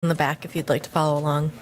in the back if you'd like to follow along.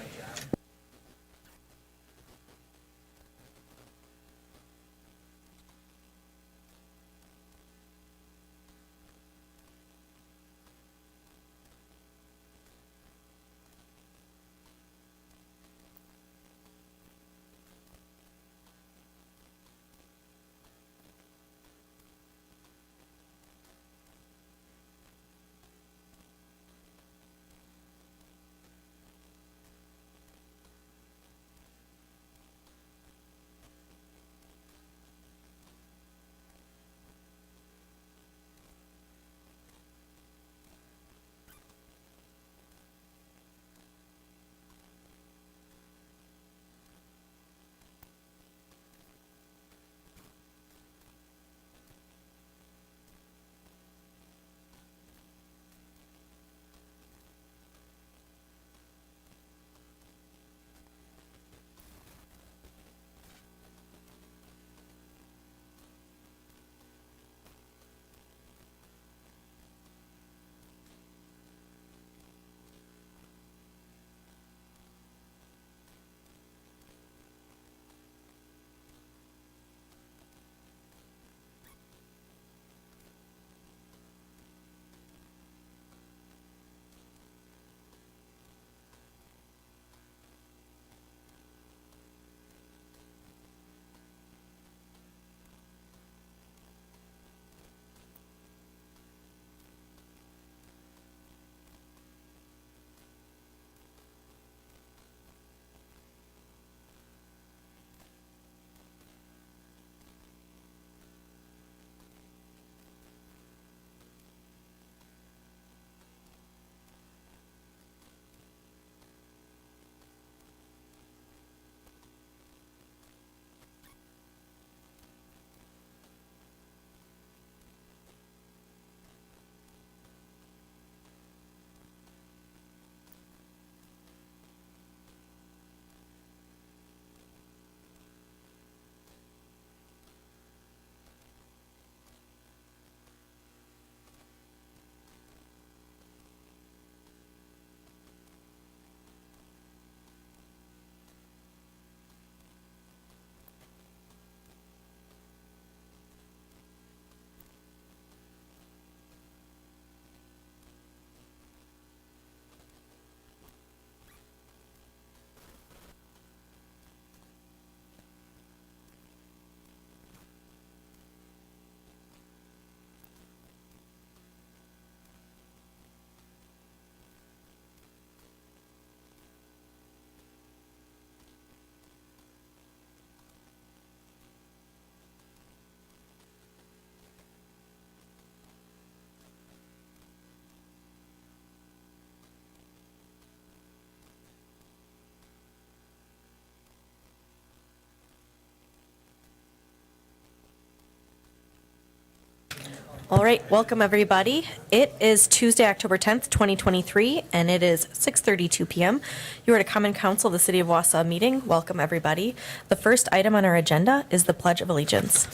All right, welcome everybody. It is Tuesday, October 10th, 2023, and it is 6:32 p.m. You are at a Common Council of the City of Wausau meeting. Welcome everybody. The first item on our agenda is the Pledge of Allegiance.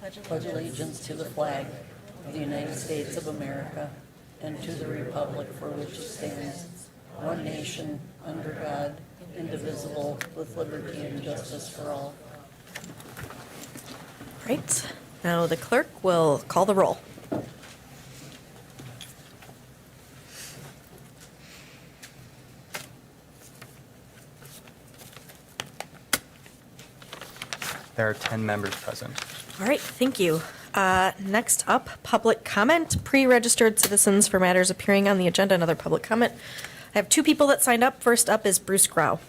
I pledge allegiance to the flag of the United States of America and to the republic for which it stands, one nation, under God, indivisible, with liberty and justice for all. Right. Now the clerk will call the roll. There are 10 members present. All right, thank you. Next up, public comment. Pre-registered citizens for matters appearing on the agenda and other public comment. I have two people that signed up. First up is Bruce Grau.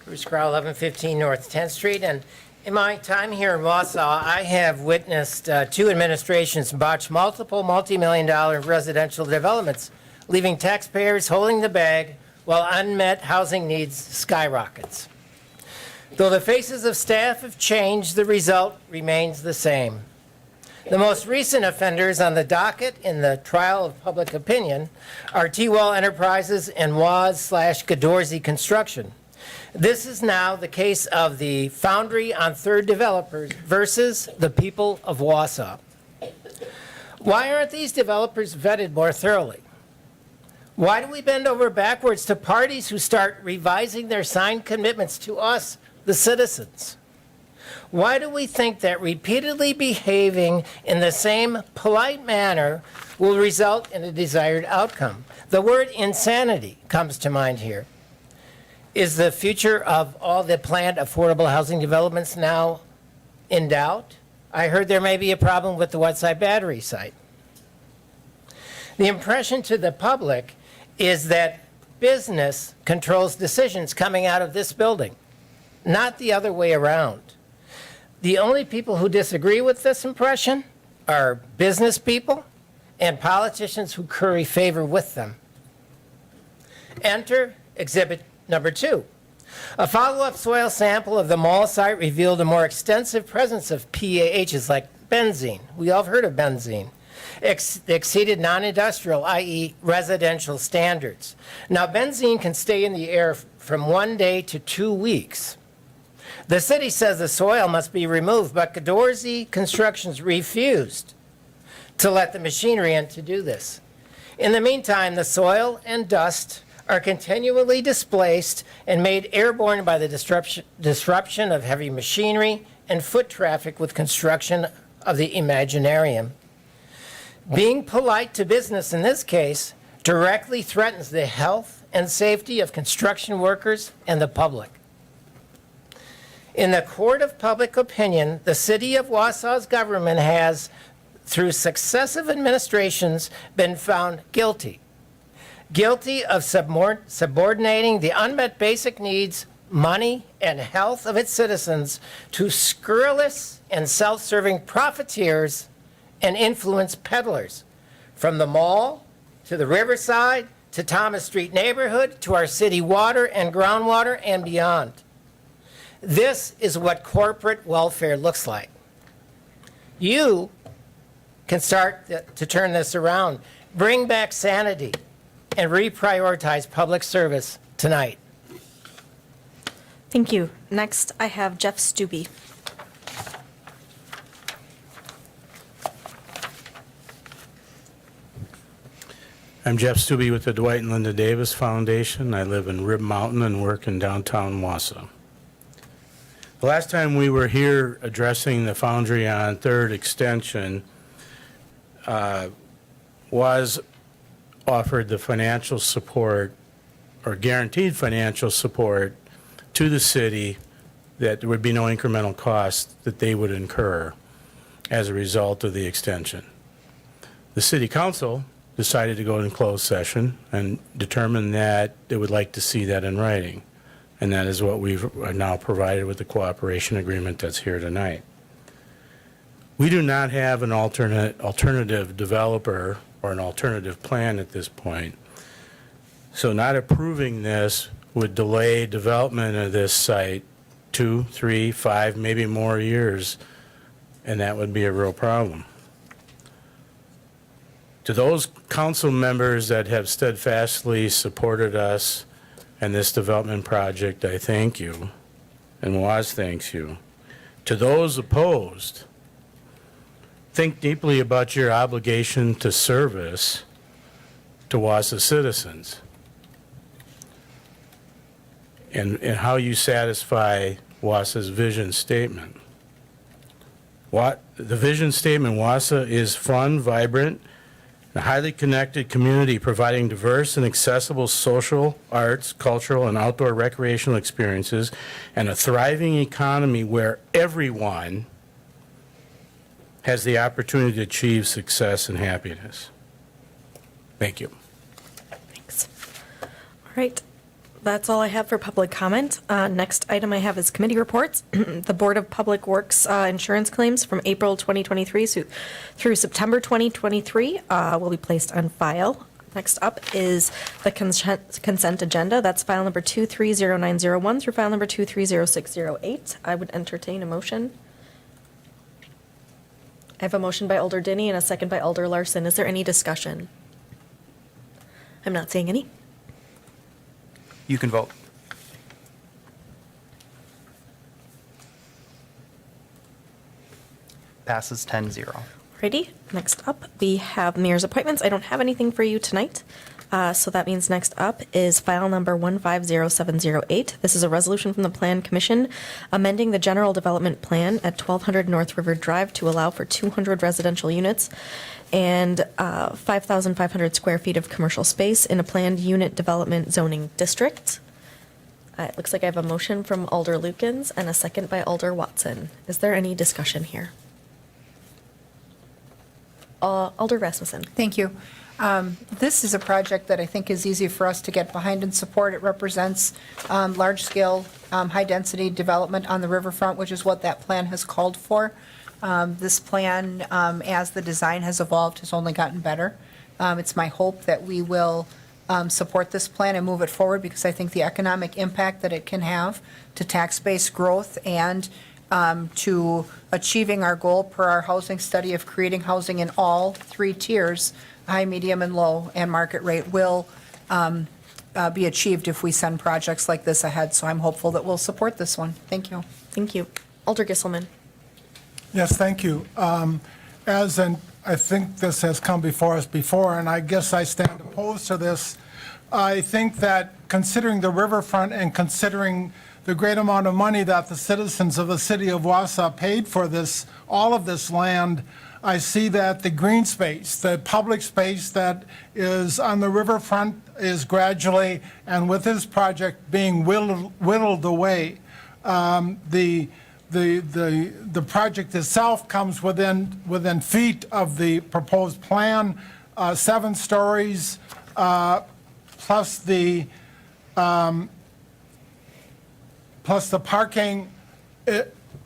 Bruce Grau, 1115 North 10th Street. And in my time here in Wausau, I have witnessed two administrations botch multiple multi-million-dollar residential developments, leaving taxpayers holding the bag while unmet housing needs skyrockets. Though the faces of staff have changed, the result remains the same. The most recent offenders on the docket in the trial of public opinion are T-Wall Enterprises and Waz/Gadorzi Construction, This is now the case of the Foundry on 3rd developers versus the people of Wausau. Why aren't these developers vetted more thoroughly? Why do we bend over backwards to parties who start revising their signed commitments to us, the citizens? Why do we think that repeatedly behaving in the same polite manner will result in a desired outcome? The word insanity comes to mind here. Is the future of all the planned affordable housing developments now in doubt? I heard there may be a problem with the Woodside Battery site. The impression to the public is that business controls decisions coming out of this building, not the other way around. The only people who disagree with this impression are business people and politicians who curry favor with them. Enter exhibit number 2. A follow-up soil sample of the mall site revealed a more extensive presence of PAHs like benzene. We all have heard of benzene. Exceeded non-industrial, i.e. residential standards. Now, benzene can stay in the air from 1 day to 2 weeks. The city says the soil must be removed, but Cadorzy Constructions refused to let the machinery in to do this. In the meantime, the soil and dust are continually displaced and made airborne by the disruption of heavy machinery and foot traffic with construction of the Imaginarium. Being polite to business in this case directly threatens the health and safety of construction workers and the public. In the court of public opinion, the city of Wausau's government has, through successive administrations, been found guilty of subordinating the unmet basic needs, money, and health of its citizens to scurrilous and self-serving profiteers and influence peddlers, from the mall to the Riverside to Thomas Street neighborhood to our city water and groundwater and beyond. This is what corporate welfare looks like. You can start to turn this around, bring back sanity, and reprioritize public service tonight. Thank you. Next, I have Jeff Stubbe. I'm Jeff Stubbe with the Dwight and Linda Davis Foundation. I live in Rib Mountain and work in downtown Wausau. The last time we were here addressing the Foundry on 3rd extension was offered the financial support or guaranteed financial support to the city that there would be no incremental costs that they would incur as a result of the extension. The city council decided to go in closed session and determined that they would like to see that in writing. And that is what we've now provided with the cooperation agreement that's here tonight. We do not have an alternative developer or an alternative plan at this point. So not approving this would delay development of this site 2, 3, 5, maybe more years, and that would be a real problem. To those council members that have steadfastly supported us and this development project, I thank you, and WAS thanks you. To those opposed, think deeply about your obligation to service to WASA citizens and how you satisfy WASA's vision statement. The vision statement, WASA is fun, vibrant, a highly connected community providing diverse and accessible social, arts, cultural, and outdoor recreational experiences, and a thriving economy where everyone has the opportunity to achieve success and happiness. Thank you. Thanks. All right. That's all I have for public comment. Next item I have is committee reports. The Board of Public Works insurance claims from April 2023 through September 2023 will be placed on file. Next up is the consent agenda. That's file number 230901 through file number 230608. I would entertain a motion. I have a motion by Alder Dinney and a second by Alder Larson. Is there any discussion? I'm not seeing any. You can vote. Passes 10-0. Alrighty, next up, we have mayor's appointments. I don't have anything for you tonight. So that means next up is file number 150708. This is a resolution from the Plan Commission amending the general development plan at 1200 North River Drive to allow for 200 residential units and 5,500 square feet of commercial space in a planned unit development zoning district. It looks like I have a motion from Alder Lukens and a second by Alder Watson. Is there any discussion here? Alder Rasmussen. Thank you. This is a project that I think is easy for us to get behind and support. It represents large-scale, high-density development on the riverfront, which is what that plan has called for. This plan, as the design has evolved, has only gotten better. It's my hope that we will support this plan and move it forward because I think the economic impact that it can have to tax-based growth and to achieving our goal per our housing study of creating housing in all three tiers, high, medium, and low, and market rate will be achieved if we send projects like this ahead. So I'm hopeful that we'll support this one. Thank you. Thank you. Alder Gisselman. Yes, thank you. I think this has come before us before, and I guess I stand opposed to this. I think that considering the riverfront and considering the great amount of money that the citizens of the city of Wausau paid for this, all of this land, I see that the green space, the public space that is on the riverfront is gradually, and with this project being whittled away. The project itself comes within feet of the proposed plan, 7 stories, plus the parking.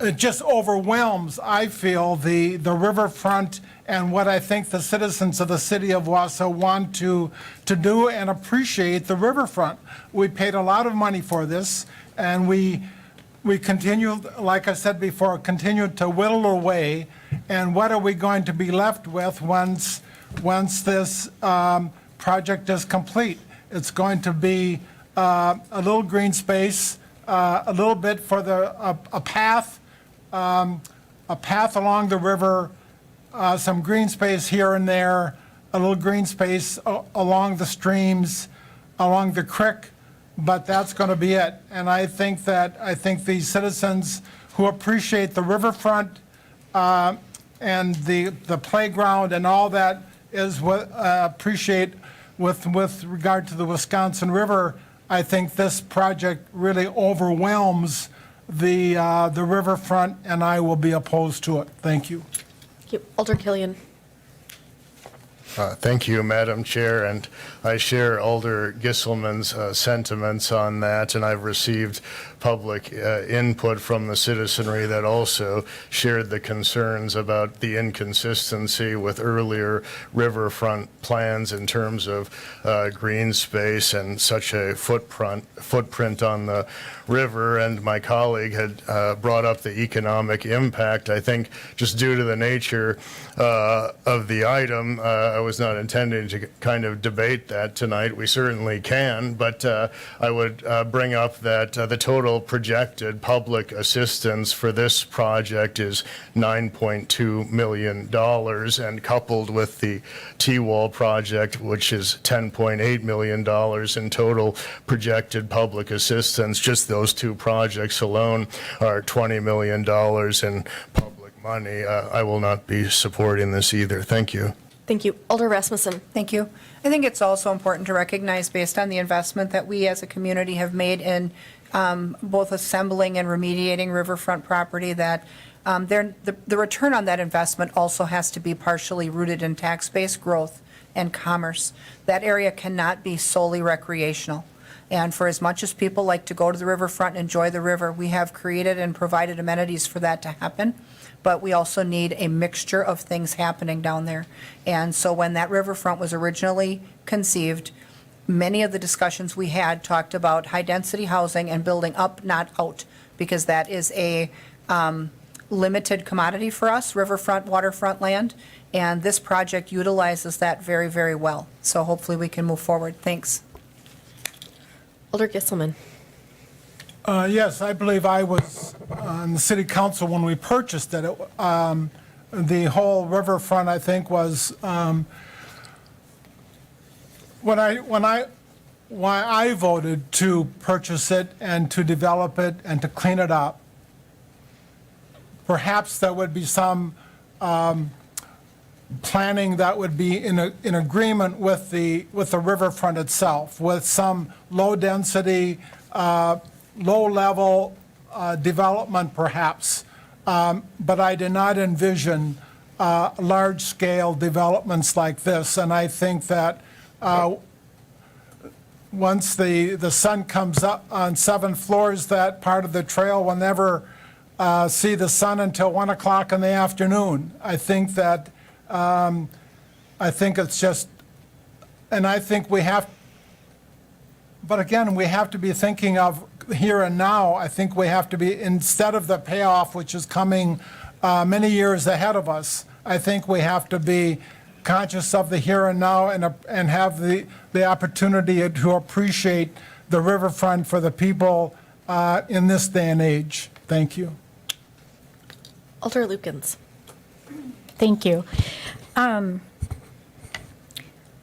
It just overwhelms, I feel, the riverfront and what I think the citizens of the city of Wausau want to do and appreciate the riverfront. We paid a lot of money for this, and we continue, like I said before, continue to whittle away. And what are we going to be left with once this project is complete? It's going to be a little green space, a little bit for a path along the river, some green space here and there, a little green space along the streams, along the creek, but that's going to be it. And I think these citizens who appreciate the riverfront and the playground and all that is what appreciate with regard to the Wisconsin River. I think this project really overwhelms the riverfront, and I will be opposed to it. Thank you. Thank you. Alder Killian. Thank you, Madam Chair, and I share Alder Gisselman's sentiments on that, and I've received public input from the citizenry that also shared the concerns about the inconsistency with earlier riverfront plans in terms of green space and such a footprint on the river. And my colleague had brought up the economic impact. I think just due to the nature of the item, I was not intending to kind of debate that tonight. We certainly can, but I would bring up that the total projected public assistance for this project is $9.2 million, and coupled with the T-wall project, which is $10.8 million in total projected public assistance, just those two projects alone are $20 million in public money. I will not be supporting this either. Thank you. Thank you. Alder Rasmussen. Thank you. I think it's also important to recognize, based on the investment that we as a community have made in both assembling and remediating riverfront property, that the return on that investment also has to be partially rooted in tax-based growth and commerce. That area cannot be solely recreational. And for as much as people like to go to the riverfront and enjoy the river, we have created and provided amenities for that to happen. But we also need a mixture of things happening down there. And so when that riverfront was originally conceived, many of the discussions we had talked about high-density housing and building up, not out, because that is a limited commodity for us, riverfront, waterfront land, and this project utilizes that very, very well. So hopefully we can move forward. Thanks. Alder Gisselman. Yes, I believe I was on the city council when we purchased it. the whole riverfront, I think, was, why I voted to purchase it and to develop it and to clean it up. Perhaps there would be some planning that would be in agreement with the riverfront itself, with some low-density, low-level development perhaps. But I did not envision large-scale developments like this. And I think that once the sun comes up on 7 floors, that part of the trail will never see the sun until 1 o'clock in the afternoon. I think that, I think it's just, and I think we have, but again, we have to be thinking of here and now. I think we have to be, instead of the payoff, which is coming many years ahead of us, I think we have to be conscious of the here and now and have the opportunity to appreciate the riverfront for the people in this day and age. Thank you. Alder Lukens. Thank you.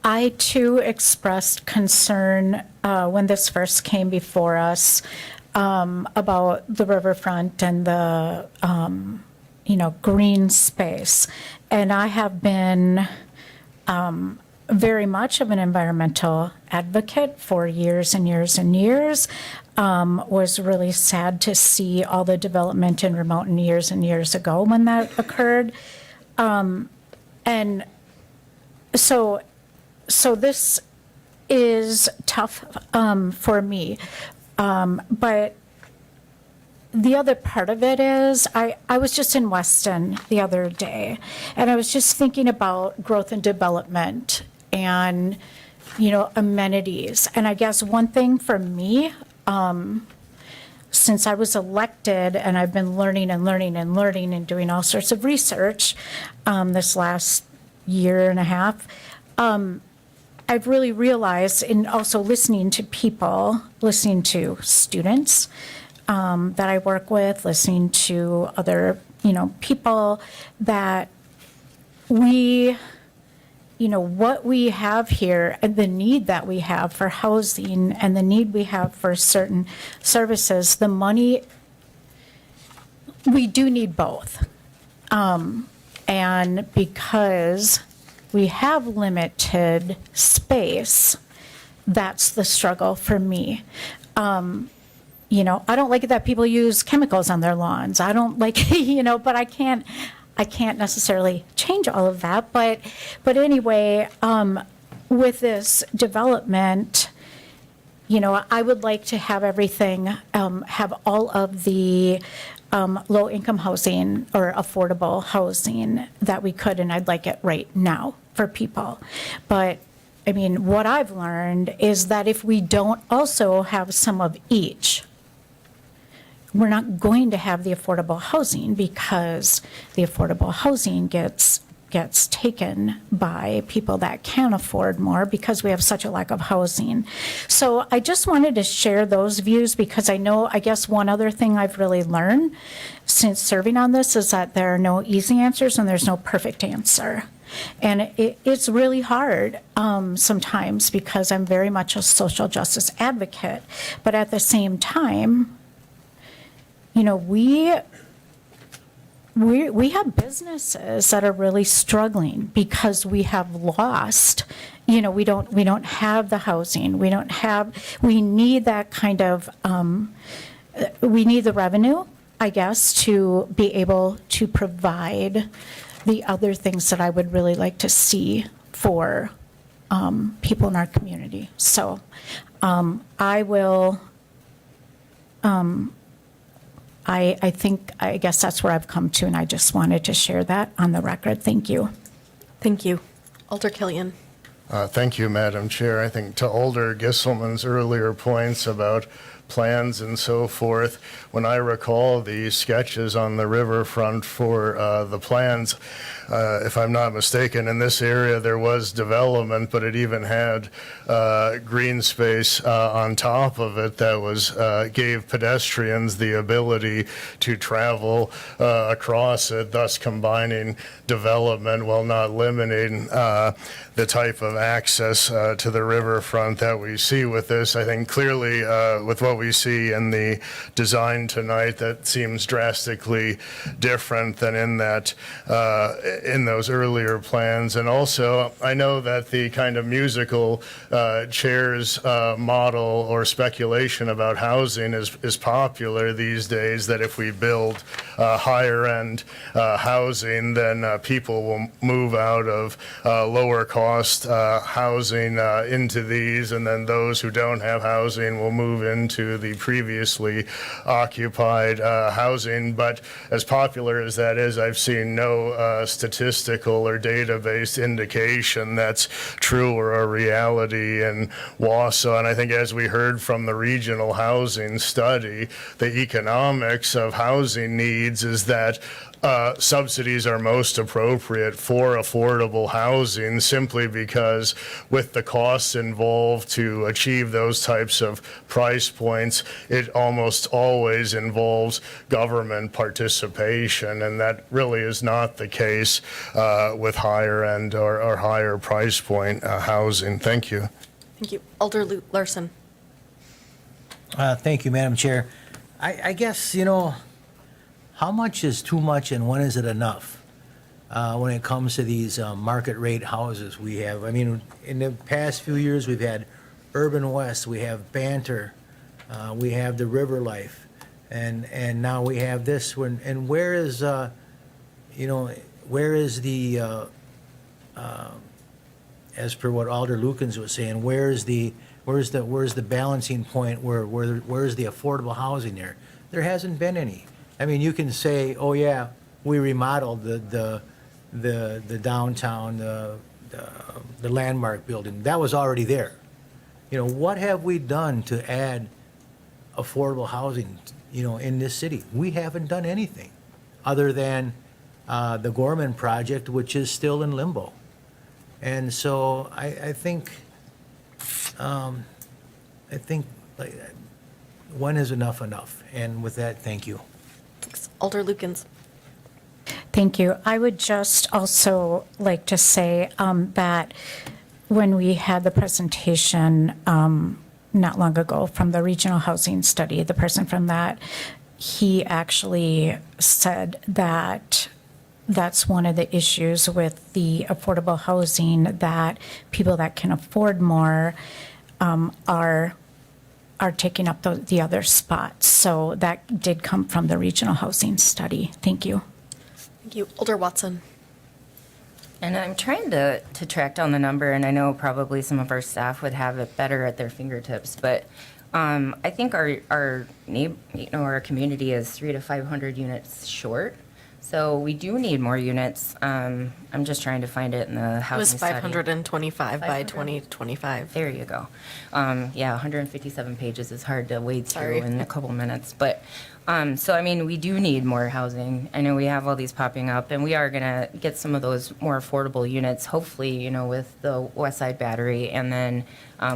I too expressed concern when this first came before us about the riverfront and the green space. And I have been very much of an environmental advocate for years and years and years. Was really sad to see all the development in Remoten years and years ago when that occurred. And so this is tough for me. But the other part of it is I was just in Weston the other day, and I was just thinking about growth and development and, amenities. And I guess one thing for me, since I was elected and I've been learning and doing all sorts of research this last year and a half, I've really realized, and also listening to people, listening to students that I work with, listening to other, people, that we, what we have here and the need that we have for housing and the need we have for certain services, the money, we do need both. And because we have limited space, that's the struggle for me. I don't like it that people use chemicals on their lawns. I don't like, but I can't necessarily change all of that. But anyway, with this development, I would like to have everything, have all of the low-income housing or affordable housing that we could, and I'd like it right now for people. But I mean, what I've learned is that if we don't also have some of each, we're not going to have the affordable housing, because the affordable housing gets taken by people that can afford more because we have such a lack of housing. So I just wanted to share those views, because I guess one other thing I've really learned since serving on this is that there are no easy answers and there's no perfect answer. And it's really hard sometimes, because I'm very much a social justice advocate. But at the same time, we have businesses that are really struggling because we have lost, we don't have the housing. We need that kind of, we need the revenue, I guess, to be able to provide the other things that I would really like to see for people in our community. So I will, I guess that's where I've come to, and I just wanted to share that on the record. Thank you. Thank you. Alder Killian. Thank you, Madam Chair. I think to Alder Gisselman's earlier points about plans and so forth. When I recall the sketches on the riverfront for the plans, if I'm not mistaken, in this area there was development, but it even had green space on top of it that was gave pedestrians the ability to travel across it, thus combining development while not limiting the type of access to the riverfront that we see with this. I think clearly with what we see in the design tonight, that seems drastically different than in that in those earlier plans. And also, I know that the kind of musical chairs model or speculation about housing is popular these days, that if we build higher end housing, then people will move out of lower cost housing into these, and then those who don't have housing will move into the previously occupied housing. But as popular as that is, I've seen no statistical or data-based indication that's true or a reality in Wausau. And I think, as we heard from the regional housing study, the economics of housing needs is that subsidies are most appropriate for affordable housing, simply because with the costs involved to achieve those types of price points, it almost always involves government participation, and that really is not the case with higher end or higher price point housing. Thank you. Thank you. Alder Larson. Thank you, Madam Chair. I guess, how much is too much and when is it enough when it comes to these market rate houses we have? I mean, in the past few years, we've had Urban West, we have Banter, we have the River Life, and now we have this one. And where is, where is the, as per what Alder Lukens was saying, where's the balancing point where's the affordable housing there? There hasn't been any. I mean, you can say, oh yeah, we remodeled the downtown, the landmark building. That was already there. What have we done to add affordable housing, in this city? We haven't done anything other than the Gorman project, which is still in limbo. And so I think like, when is enough? And with that, thank you. Thanks. Alder Lukens. Thank you. I would just also like to say that when we had the presentation not long ago from the regional housing study, the person from that, he actually said that that's one of the issues with the affordable housing, that people that can afford more are taking up the other spots. So that did come from the regional housing study. Thank you. Thank you. Alder Watson. And I'm trying to track down the number, and I know probably some of our staff would have it better at their fingertips, but I think our community is 300 to 500 units short. So we do need more units. I'm just trying to find it in the It housing was study. 525 by 500? 2025. There you go. 157 pages is hard to wade Sorry. through in a couple minutes. But, so I mean, we do need more housing. I know we have all these popping up, and we are going to get some of those more affordable units, hopefully, with the West Side Battery, and then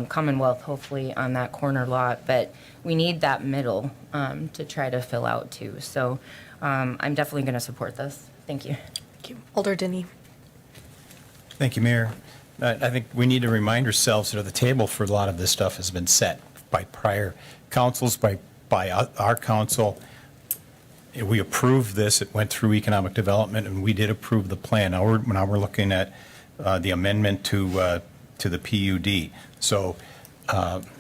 Commonwealth, hopefully, on that corner lot. But we need that middle to try to fill out, too. So I'm definitely going to support this. Thank you. Thank you. Alder Dinney. Thank you, Mayor. I think we need to remind ourselves that the table for a lot of this stuff has been set by prior councils, by our council. We approved this. It went through economic development, and we did approve the plan. Now we're looking at the amendment to the PUD. So,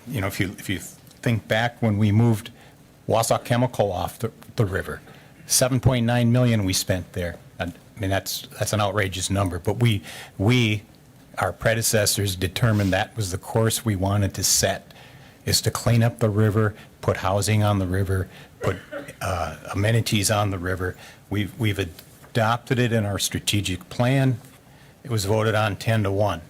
if you think back when we moved Wausau Chemical off the river, 7.9 million we spent there. I mean, that's an outrageous number, but our predecessors determined that was the course we wanted to set, is to clean up the river, put housing on the river, put amenities on the river. We've adopted it in our strategic plan. It was voted on 10-1.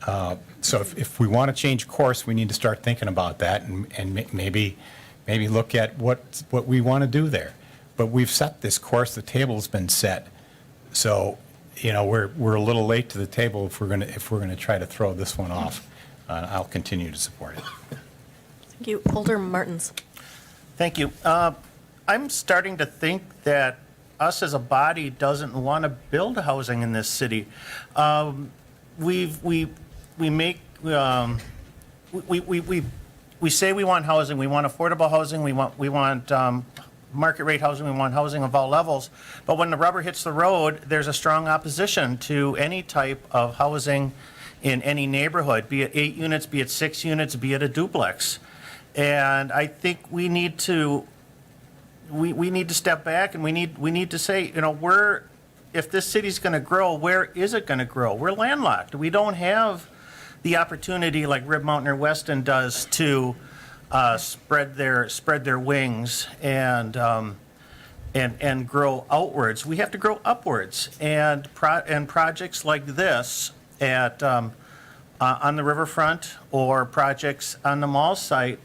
So if we want to change course, we need to start thinking about that and maybe look at what we want to do there. But we've set this course, the table's been set. So, we're a little late to the table if we're going to try to throw this one off. I'll continue to support it. Thank you. Alder Martins. Thank you. I'm starting to think that us as a body doesn't want to build housing in this city. We say we want housing, we want affordable housing, we want market rate housing, we want housing of all levels. But when the rubber hits the road, there's a strong opposition to any type of housing in any neighborhood, be it 8 units, be it 6 units, be it a duplex. And I think we need to step back and we need to say, if this city's going to grow, where is it going to grow? We're landlocked. We don't have the opportunity like Rib Mountain or Weston does to spread their wings and grow outwards. We have to grow upwards. And projects like this on the riverfront or projects on the mall site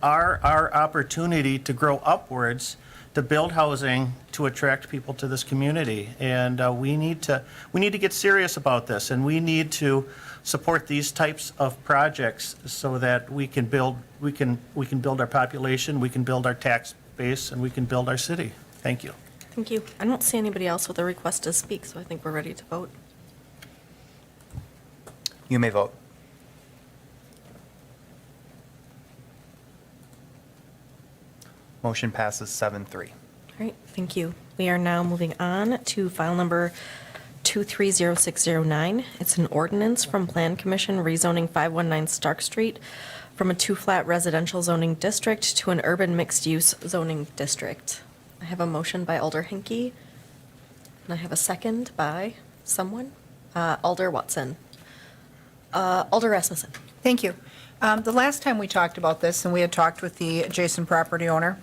are our opportunity to grow upwards, to build housing, to attract people to this community. And we need to get serious about this, and we need to support these types of projects so that we can build our population, we can build our tax base, and we can build our city. Thank you. Thank you. I don't see anybody else with a request to speak, so I think we're ready to vote. You may vote. Motion passes 7-3. All right, thank you. We are now moving on to file number 230609. It's an ordinance from Plan Commission rezoning 519 Stark Street from a 2-flat residential zoning district to an urban mixed-use zoning district. I have a motion by Alder Hinkie, and I have a second by someone, Alder Watson. Alder Rasmussen. Thank you. The last time we talked about this, and we had talked with the adjacent property owner,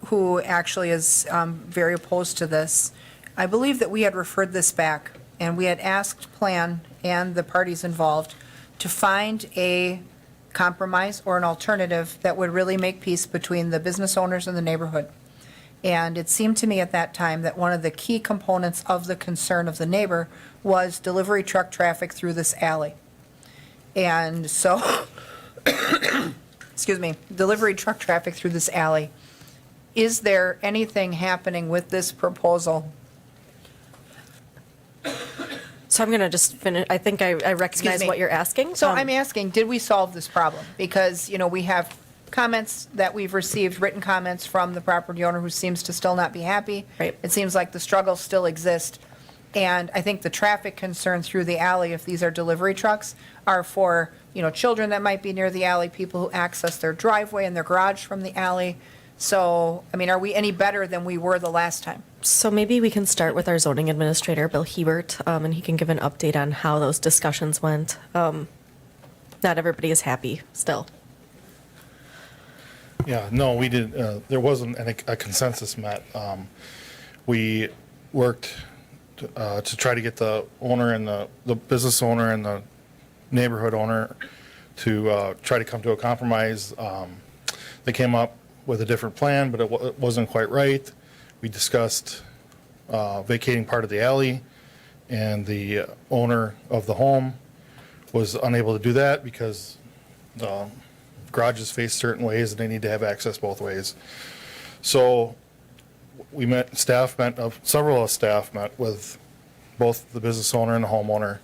who actually is very opposed to this, I believe that we had referred this back, and we had asked Plan and the parties involved to find a compromise or an alternative that would really make peace between the business owners and the neighborhood. And it seemed to me at that time that one of the key components of the concern of the neighbor was delivery truck traffic through this alley. And so, excuse me, delivery truck traffic through this alley. Is there anything happening with this proposal? So I'm going to just finish. I think I recognize me. what you're asking. So I'm asking, did we solve this problem? Because, we have comments that we've received, written comments from the property owner who seems to still not be happy. Right. It seems like the struggles still exist. And I think the traffic concerns through the alley, if these are delivery trucks, are for, children that might be near the alley, people who access their driveway and their garage from the alley. So, are we any better than we were the last time? So maybe we can start with our zoning administrator, Bill Hebert, and he can give an update on how those discussions went. Not everybody is happy still. Yeah, no, we did, there wasn't a consensus met. We worked to try to get the owner and the business owner and the neighborhood owner to try to come to a compromise. They came up with a different plan, but it wasn't quite right. We discussed vacating part of the alley, and the owner of the home was unable to do that because the garages face certain ways and they need to have access both ways. So we met, several of staff met with both the business owner and the homeowner.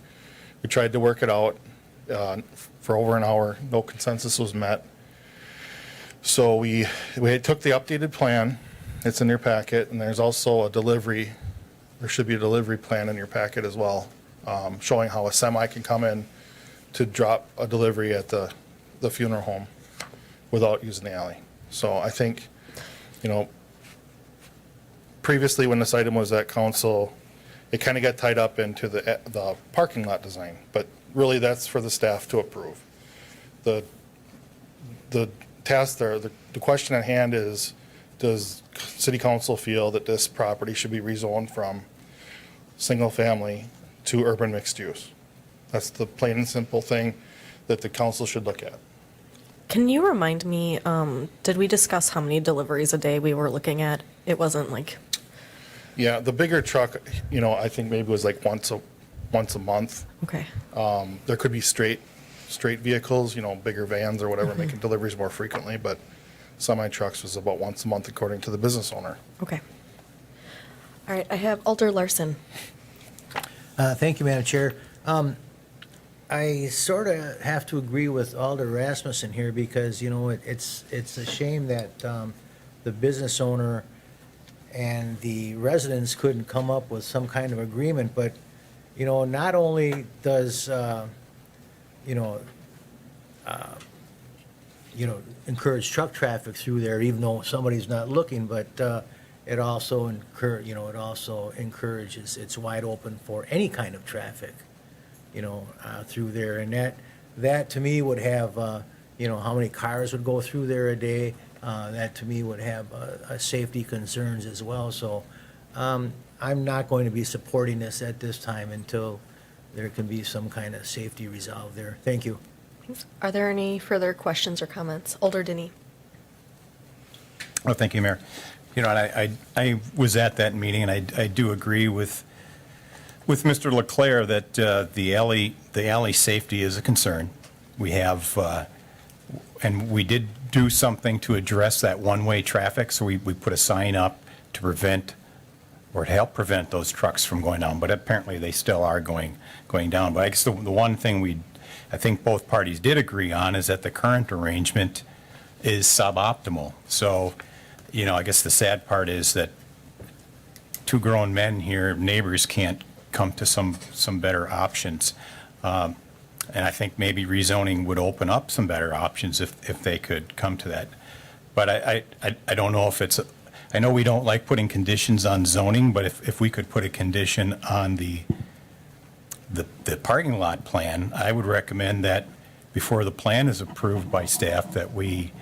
We tried to work it out for over an hour. No consensus was met. So we took the updated plan. It's in your packet, and there's also there should be a delivery plan in your packet as well, showing how a semi can come in to drop a delivery at the funeral home without using the alley. So I think, previously when this item was at council, it kind of got tied up into the parking lot design, but really that's for the staff to approve. The task there, the question at hand is, does city council feel that this property should be rezoned from single family to urban mixed use? That's the plain and simple thing that the council should look at. Can you remind me, did we discuss how many deliveries a day we were looking at? It wasn't like, Yeah, the bigger truck, I think maybe was like once a month. okay. There could be straight vehicles, bigger vans or whatever, making deliveries more frequently, but semi-trucks was about once a month according to the business owner. Okay. All right, I have Alder Larson. Thank you, Madam Chair. I sort of have to agree with Alder Rasmussen here because, it's a shame that the business owner and the residents couldn't come up with some kind of agreement, but, not only does, encourage truck traffic through there, even though somebody's not looking, but it also encourages, it's wide open for any kind of traffic, through there. And that to me would have, how many cars would go through there a day. That to me would have safety concerns as well. So I'm not going to be supporting this at this time until there can be some kind of safety resolve there. Thank you. Are there any further questions or comments? Alder Dinney. Well, thank you, Mayor. And I was at that meeting, and I do agree with Mr. Leclerc that the alley safety is a concern. We have, and we did do something to address that one-way traffic, so we put a sign up to prevent or to help prevent those trucks from going down, but apparently they still are going down. But I guess the one thing I think both parties did agree on is that the current arrangement is suboptimal. So, I guess the sad part is that two grown men here, neighbors, can't come to some better options. And I think maybe rezoning would open up some better options if they could come to that. But I don't know if I know we don't like putting conditions on zoning, but if we could put a condition on the parking lot plan, I would recommend that before the plan is approved by staff, that we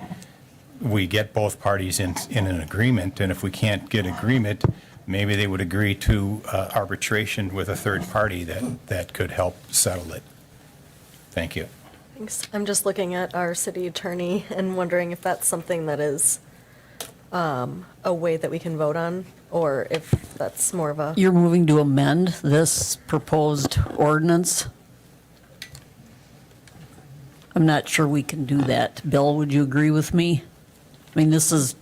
get both parties in an agreement, and if we can't get agreement, maybe they would agree to arbitration with a third party that could help settle it. Thank you. Thanks. I'm just looking at our city attorney and wondering if that's something that is a way that we can vote on, or if that's more of a. You're moving to amend this proposed ordinance? I'm not sure we can do that. Bill, would you agree with me? I mean, this is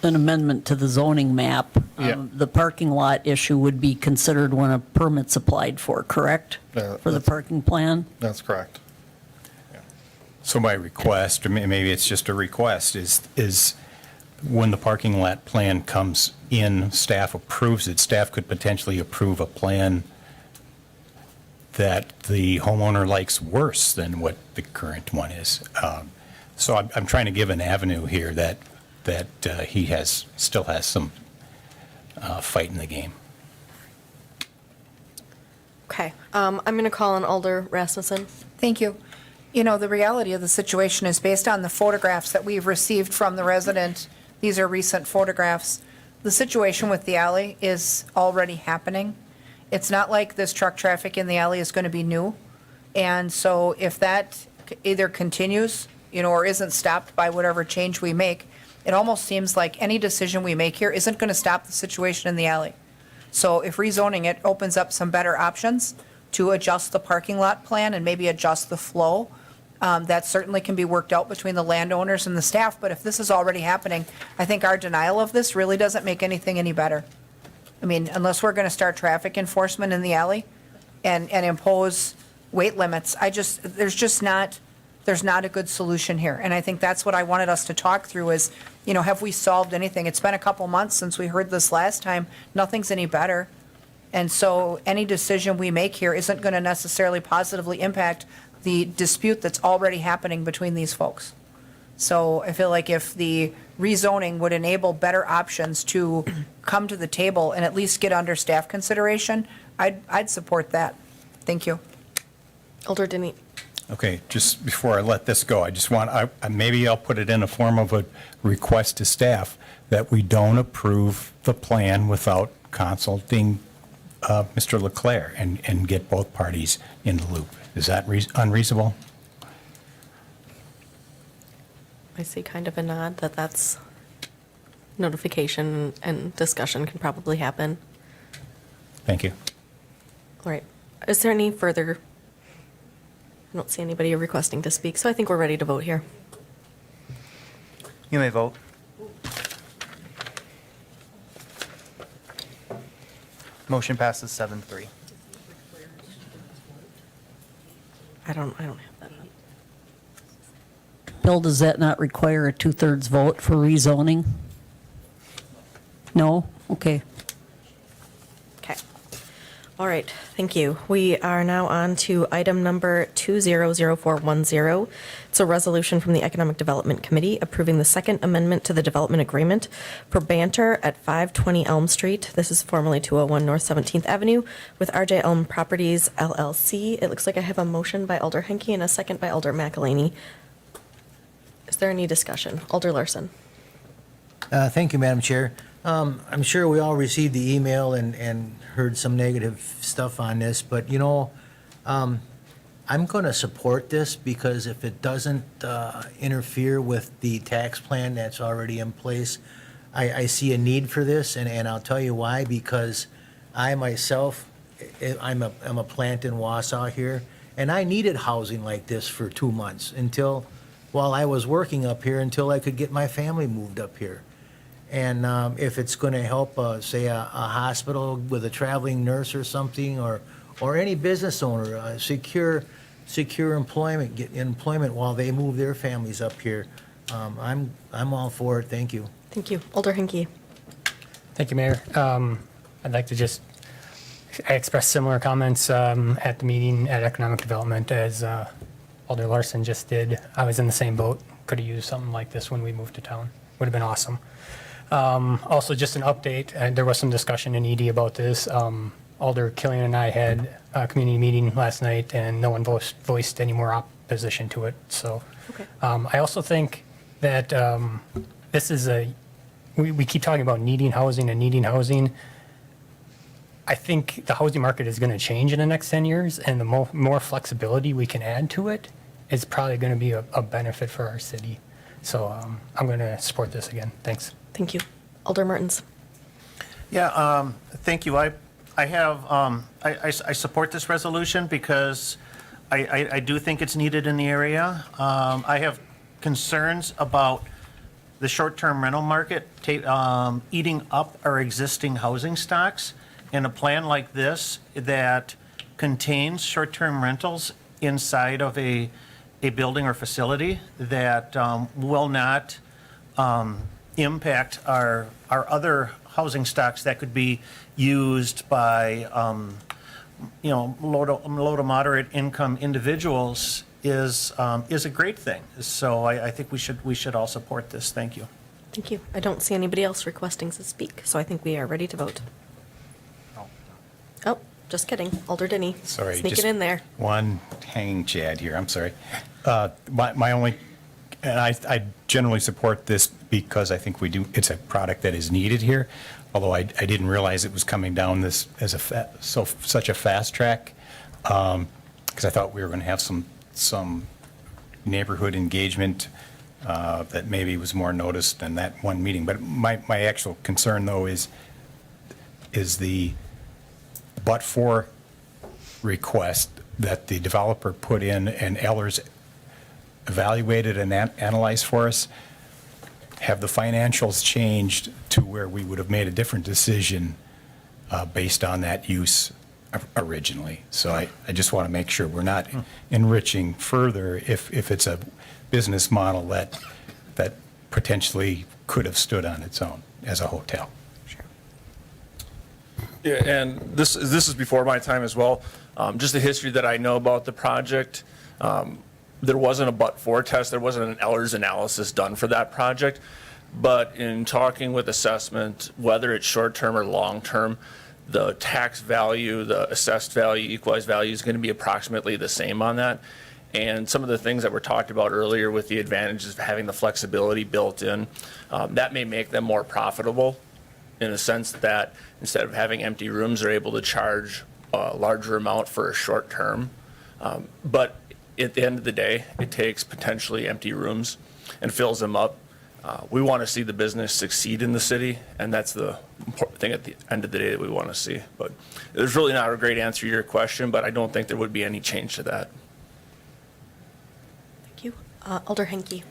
an amendment to the zoning map. Yeah. The parking lot issue would be considered when a permit's applied for, correct? For the parking plan? That's correct. So my request, or maybe it's just a request, is when the parking lot plan comes in, staff approves it, staff could potentially approve a plan that the homeowner likes worse than what the current one is. So I'm trying to give an avenue here that he still has some fight in the game. Okay. I'm going to call on Alder Rasmussen. Thank you. The reality of the situation is based on the photographs that we've received from the resident. These are recent photographs. The situation with the alley is already happening. It's not like this truck traffic in the alley is going to be new. And so if that either continues, or isn't stopped by whatever change we make, it almost seems like any decision we make here isn't going to stop the situation in the alley. So if rezoning it opens up some better options to adjust the parking lot plan and maybe adjust the flow, that certainly can be worked out between the landowners and the staff. But if this is already happening, I think our denial of this really doesn't make anything any better. I mean, unless we're going to start traffic enforcement in the alley and impose weight limits, there's not a good solution here. And I think that's what I wanted us to talk through is, have we solved anything? It's been a couple months since we heard this last time. Nothing's any better. And so any decision we make here isn't going to necessarily positively impact the dispute that's already happening between these folks. So I feel like if the rezoning would enable better options to come to the table and at least get under staff consideration, I'd support that. Thank you. Alder Dinney. Okay, just before I let this go, I just want, maybe I'll put it in a form of a request to staff that we don't approve the plan without consulting Mr. Leclerc and get both parties in the loop. Is that unreasonable? I see kind of a nod that that's notification and discussion can probably happen. Thank you. All right. Is there any further? I don't see anybody requesting to speak, so I think we're ready to vote here. You may vote. Motion passes 7-3. I don't have that. Bill, does that not require a 2/3 vote for rezoning? No? Okay. Okay. All right, thank you. We are now on to item number 200410. It's a resolution from the Economic Development Committee approving the Second Amendment to the Development Agreement for Banter at 520 Elm Street. This is formerly 201 North 17th Avenue with RJ Elm Properties LLC. It looks like I have a motion by Alder Henke and a second by Alder McElhaney. Is there any discussion? Alder Larson. Thank you, Madam Chair. I'm sure we all received the email and heard some negative stuff on this, but I'm going to support this because if it doesn't interfere with the tax plan that's already in place, I see a need for this, and I'll tell you why. Because I myself, I'm a plant in Wausau here, and I needed housing like this for 2 months while I was working up here until I could get my family moved up here. And if it's going to help, say, a hospital with a traveling nurse or something, or any business owner, secure employment, get employment while they move their families up here, I'm all for it. Thank you. Thank you. Alder Henke. Thank you, Mayor. I'd like to I expressed similar comments at the meeting at Economic Development as Alder Larson just did. I was in the same boat. Could have used something like this when we moved to town. Would have been awesome. Also, just an update, there was some discussion in ED about this. Alder Killian and I had a community meeting last night, and no one voiced any more opposition to it. So Okay. I also think that this is we keep talking about needing housing and needing housing. I think the housing market is going to change in the next 10 years, and the more flexibility we can add to it is probably going to be a benefit for our city. So I'm going to support this again. Thanks. Thank you. Alder Mertens. Yeah, thank you. I support this resolution because I do think it's needed in the area. I have concerns about the short-term rental market eating up our existing housing stocks. And a plan like this that contains short-term rentals inside of a building or facility that will not impact our other housing stocks that could be used by low to moderate income individuals is a great thing. So I think we should all support this. Thank you. Thank you. I don't see anybody else requesting to speak, so I think we are ready to vote. Oh, just kidding. Alder Denny. Sorry. Sneak just it in there. One hanging chad here. I'm sorry. My only, and I generally support this because I think it's a product that is needed here, although I didn't realize it was coming down this as such a fast track, because I thought we were going to have some neighborhood engagement that maybe was more noticed than that one meeting. But my actual concern, though, is the but-for request that the developer put in and Ellers evaluated and analyzed for us. Have the financials changed to where we would have made a different decision based on that use originally? So I just want to make sure we're not enriching further if it's a business model that potentially could have stood on its own as a hotel. Yeah, and this is before my time as well. Just the history that I know about the project, there wasn't a but-for test. There wasn't an Ellers analysis done for that project. But in talking with assessment, whether it's short-term or long-term, the tax value, the assessed value, equalized value is going to be approximately the same on that. And some of the things that were talked about earlier with the advantages of having the flexibility built in, that may make them more profitable in a sense that instead of having empty rooms, they're able to charge a larger amount for a short term. But at the end of the day, it takes potentially empty rooms and fills them up. We want to see the business succeed in the city, and that's the important thing at the end of the day that we want to see. But there's really not a great answer to your question, but I don't think there would be any change to that. Thank you. Alder Henke.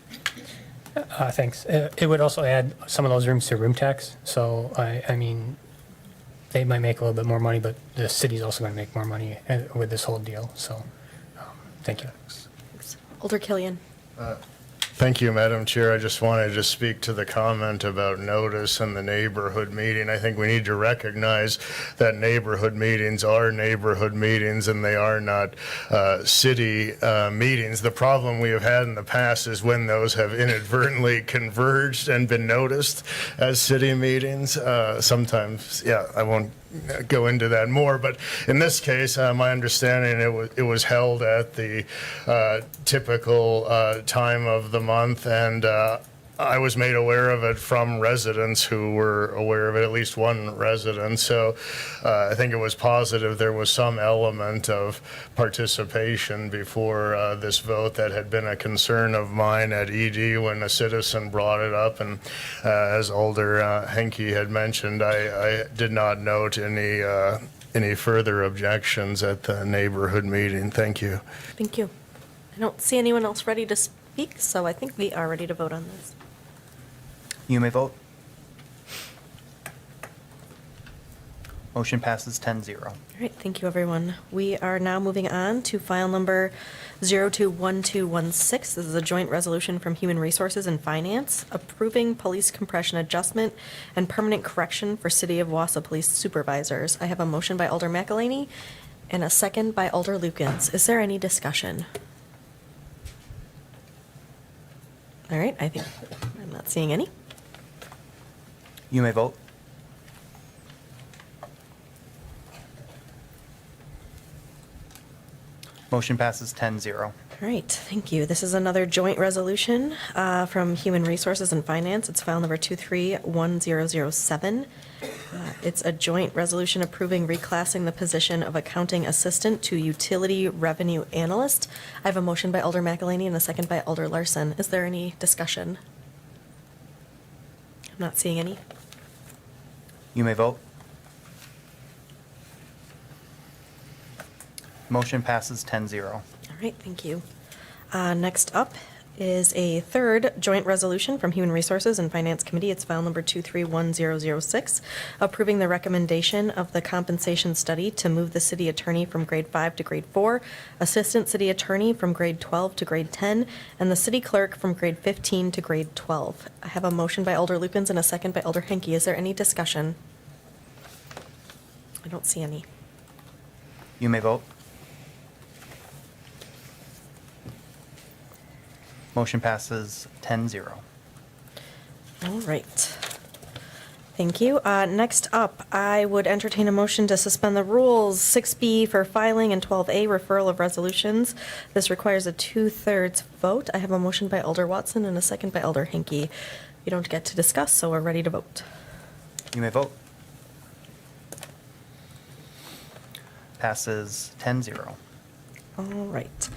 Thanks. It would also add some of those rooms to room tax. So, I mean, they might make a little bit more money, but the city's also going to make more money with this whole deal. So, thank you. Thanks. Alder Killian. Thank you, Madam Chair. I just wanted to speak to the comment about notice and the neighborhood meeting. I think we need to recognize that neighborhood meetings are neighborhood meetings and they are not city meetings. The problem we have had in the past is when those have inadvertently converged and been noticed as city meetings. Sometimes, yeah, I won't go into that more, but in this case, my understanding it was held at the typical time of the month, and I was made aware of it from residents who were aware of it, at least one resident. So I think it was positive there was some element of participation before this vote that had been a concern of mine at ED when a citizen brought it up. And as Alder Henke had mentioned, I did not note any further objections at the neighborhood meeting. Thank you. Thank you. I don't see anyone else ready to speak, so I think we are ready to vote on this. You may vote. Motion passes 10-0. All right, thank you, everyone. We are now moving on to file number 021216. This is a joint resolution from Human Resources and Finance approving police compression adjustment and permanent correction for City of Wausau Police Supervisors. I have a motion by Alder McElhaney and a second by Alder Lukens. Is there any discussion? All right, I'm not seeing any. You may vote. Motion passes 10-0. All right, thank you. This is another joint resolution from Human Resources and Finance. It's file number 231007. It's a joint resolution approving reclassing the position of accounting assistant to utility revenue analyst. I have a motion by Alder McElhaney and a second by Alder Larson. Is there any discussion? I'm not seeing any. You may vote. Motion passes 10-0. All right, thank you. Next up is a third joint resolution from Human Resources and Finance Committee. It's file number 231006, approving the recommendation of the compensation study to move the city attorney from grade 5 to grade 4, assistant city attorney from grade 12 to grade 10, and the city clerk from grade 15 to grade 12. I have a motion by Alder Lukens and a second by Alder Henke. Is there any discussion? I don't see any. You may vote. Motion passes 10-0. All right. Thank you. Next up, I would entertain a motion to suspend the rules, 6B for filing and 12A referral of resolutions. This requires a 2/3 vote. I have a motion by Alder Watson and a second by Alder Henke. We don't get to discuss, so we're ready to vote. You may vote. Passes 10-0. All right.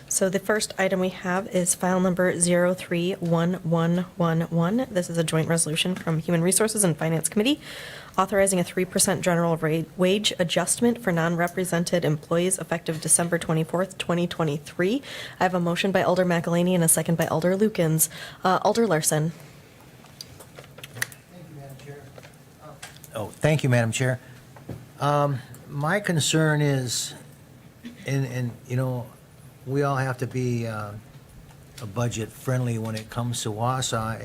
So the first item we have is file number 031111. This is a joint resolution from Human Resources and Finance Committee authorizing a 3% general wage adjustment for non-represented employees effective December 24th, 2023. I have a motion by Alder McElhaney and a second by Alder Lukens. Alder Larson. Thank you, Madam Chair. My concern is, and you know, we all have to be a budget friendly when it comes to Wausau,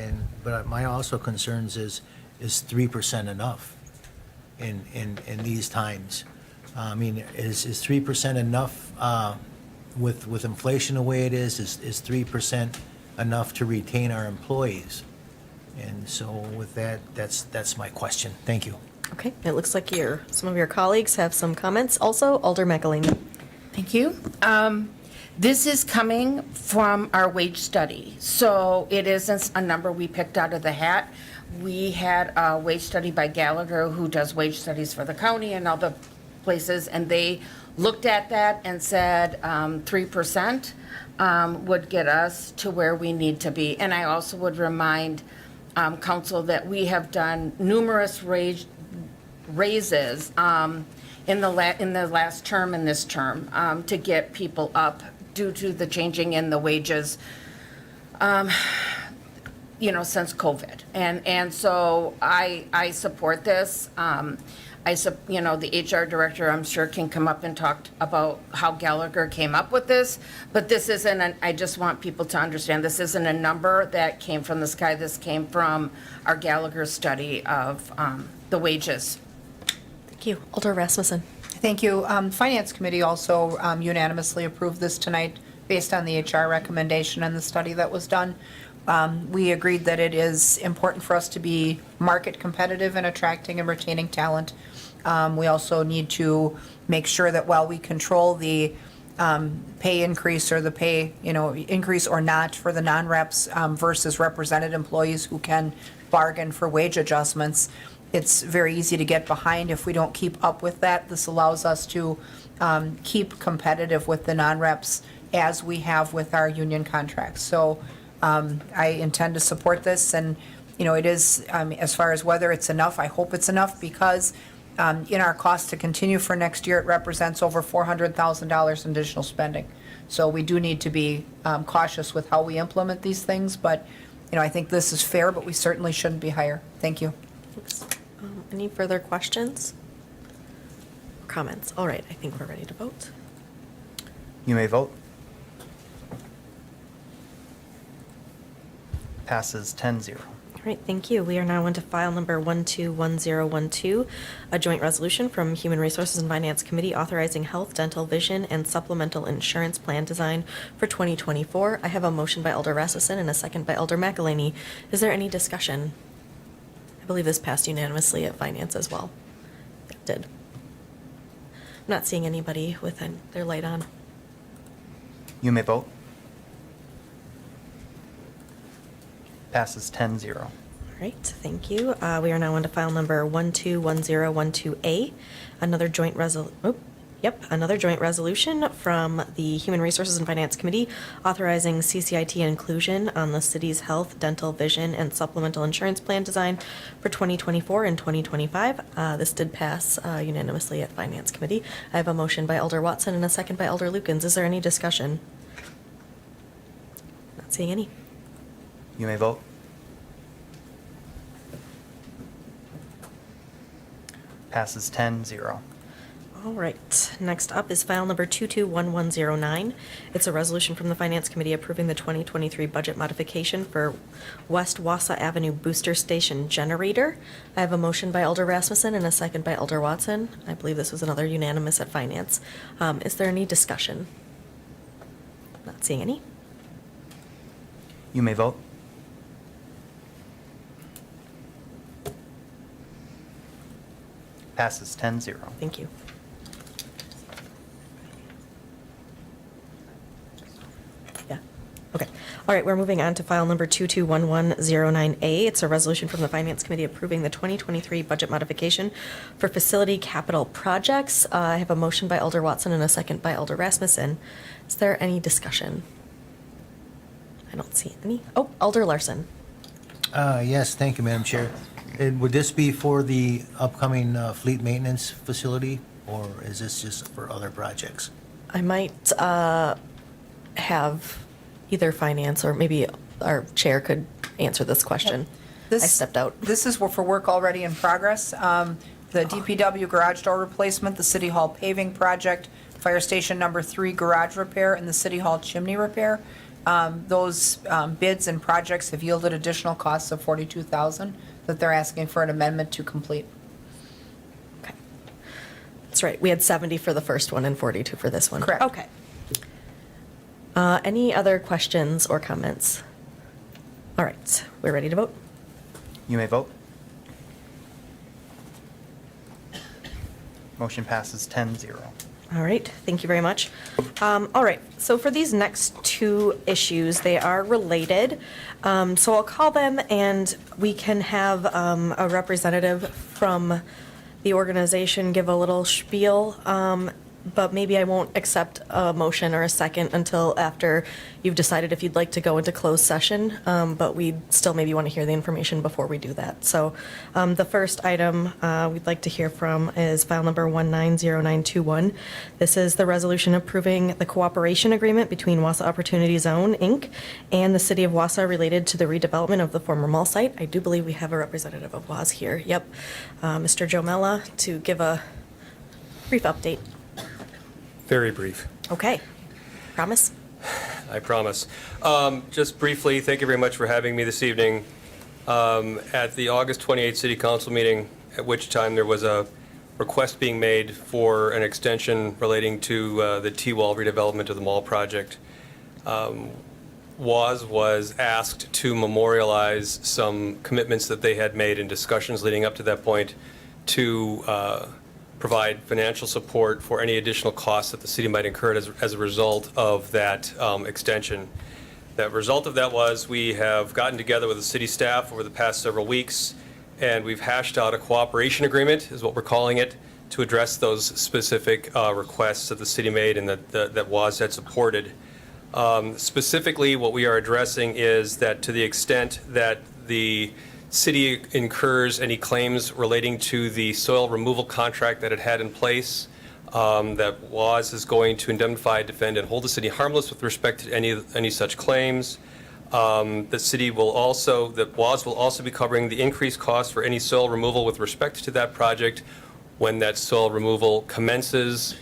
but my also concerns is 3% enough in these times? I mean, is 3% enough with inflation the way it is 3% enough to retain our employees? And so with that, that's my question. Thank you. Okay, it looks like some of your colleagues have some comments. Also, Alder McElhaney. Thank you. This is coming from our wage study, so it isn't a number we picked out of the hat. we had a wage study by Gallagher, who does wage studies for the county and other places, and they looked at that and said 3% would get us to where we need to be. And I also would remind council that we have done numerous raises in the last term and this term to get people up due to the changing in the wages, since COVID. And so I support this. The HR director, I'm sure, can come up and talk about how Gallagher came up with this, but this isn't, I just want people to understand, this isn't a number that came from the sky. This came from our Gallagher study of the wages. Thank you. Alder Rasmussen. Thank you. Finance Committee also unanimously approved this tonight based on the HR recommendation and the study that was done. We agreed that it is important for us to be market competitive in attracting and retaining talent. We also need to make sure that while we control the pay increase or the pay, increase or not for the non-reps versus represented employees who can bargain for wage adjustments, it's very easy to get behind if we don't keep up with that. This allows us to keep competitive with the non-reps as we have with our union contracts. So I intend to support this, and it is, as far as whether it's enough, I hope it's enough, because in our cost to continue for next year, it represents over $400,000 in additional spending. So we do need to be cautious with how we implement these things, but I think this is fair, but we certainly shouldn't be higher. Thank you. Thanks. Any further questions? Comments? All right, I think we're ready to vote. You may vote. Passes 10-0. All right, thank you. We are now into file number 121012, a joint resolution from Human Resources and Finance Committee authorizing health, dental, vision, and supplemental insurance plan design for 2024. I have a motion by Alder Rasmussen and a second by Alder McElhaney. Is there any discussion? I believe this passed unanimously at Finance as well. It did. I'm not seeing anybody with their light on. You may vote. Passes 10-0. All right, thank you. We are now on to file number 121012A, another joint resolution from the Human Resources and Finance Committee authorizing CCIT inclusion on the city's health, dental, vision, and supplemental insurance plan design for 2024 and 2025. This did pass unanimously at Finance Committee. I have a motion by Alder Watson and a second by Alder Lukens. Is there any discussion? Not seeing any. You may vote. Passes 10-0. All right, next up is file number 221109. It's a resolution from the Finance Committee approving the 2023 budget modification for West Wausau Avenue Booster Station Generator. I have a motion by Alder Rasmussen and a second by Alder Watson. I believe this was another unanimous at Finance. Is there any discussion? Not seeing any. You may vote. Passes 10-0. Thank you. Yeah. Okay. All right, we're moving on to file number 221109A. It's a resolution from the Finance Committee approving the 2023 budget modification for facility capital projects. I have a motion by Alder Watson and a second by Alder Rasmussen. Is there any discussion? I don't see any. Oh, Alder Larson. Yes, thank you, Madam Chair. Would this be for the upcoming fleet maintenance facility, or is this just for other projects? I might have either Finance or maybe our chair could answer this question. I stepped out. This is for work already in progress. The DPW garage door replacement, the City Hall paving project, Fire Station number 3 garage repair, and the City Hall chimney repair. Those bids and projects have yielded additional costs of $42,000 that they're asking for an amendment to complete. Okay. That's right. We had 70 for the first one and 42 for this one. Correct. Okay. Any other questions or comments? All right. We're ready to vote. You may vote. Motion passes 10-0. All right, thank you very much. All right, so for these next two issues, they are related. So I'll call them and we can have a representative from the organization give a little spiel. But maybe I won't accept a motion or a second until after you've decided if you'd like to go into closed session. But we still maybe want to hear the information before we do that. So the first item we'd like to hear from is file number 190921. This is the resolution approving the cooperation agreement between Wausau Opportunity Zone, Inc. and the City of Wausau related to the redevelopment of the former mall site. I do believe we have a representative of WAS here. Yep. Mr. Jomella to give a brief update. Very brief. Okay. Promise? I promise. Just briefly, thank you very much for having me this evening. At the August 28th City Council meeting, at which time there was a request being made for an extension relating to the T-wall redevelopment of the mall project. WAS was asked to memorialize some commitments that they had made in discussions leading up to that point to provide financial support for any additional costs that the city might incur as a result of that extension. The result of that was we have gotten together with the city staff over the past several weeks, and we've hashed out a cooperation agreement, is what we're calling it, to address those specific requests that the city made and that WAS had supported. Specifically, what we are addressing is that to the extent that the city incurs any claims relating to the soil removal contract that it had in place, that WAS is going to indemnify, defend, and hold the city harmless with respect to any such claims. The city will also, that WAS will also be covering the increased cost for any soil removal with respect to that project when that soil removal commences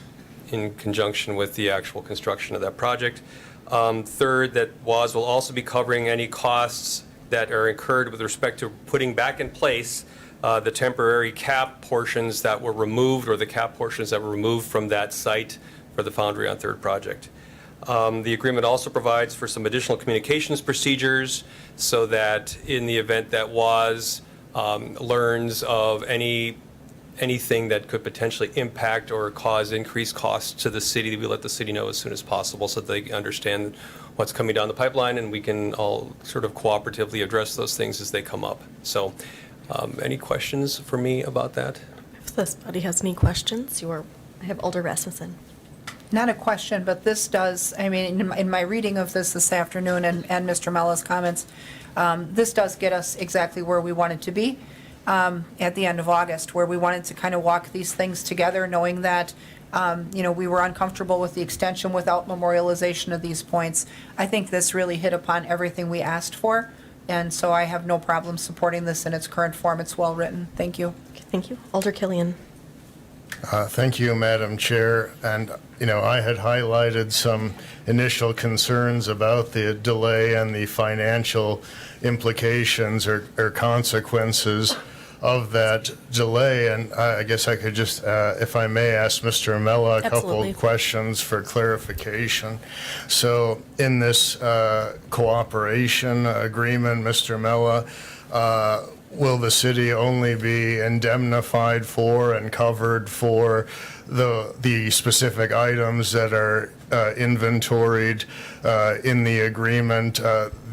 in conjunction with the actual construction of that project. Third, that WAS will also be covering any costs that are incurred with respect to putting back in place the temporary cap portions that were removed, or the cap portions that were removed from that site for the Foundry on Third project. The agreement also provides for some additional communications procedures so that in the event that WAS learns of anything that could potentially impact or cause increased costs to the city, we let the city know as soon as possible so that they understand what's coming down the pipeline, and we can all sort of cooperatively address those things as they come up. So any questions for me about that? If this body has any questions, I have Alder Rasmussen. Not a question, but this does, I mean, in my reading of this afternoon and Mr. Mella's comments, this does get us exactly where we wanted to be at the end of August, where we wanted to kind of walk these things together, knowing that we were uncomfortable with the extension without memorialization of these points. I think this really hit upon everything we asked for, and so I have no problem supporting this in its current form. It's well-written. Thank you. Okay, thank you. Alder Killian. Thank you, Madam Chair. And, I had highlighted some initial concerns about the delay and the financial implications or consequences of that delay. And I guess I could just, if I may, ask Mr. Mella a couple of questions for clarification. So in this cooperation agreement, Mr. Mella, will the city only be indemnified for and covered for the specific items that are inventoried in the agreement?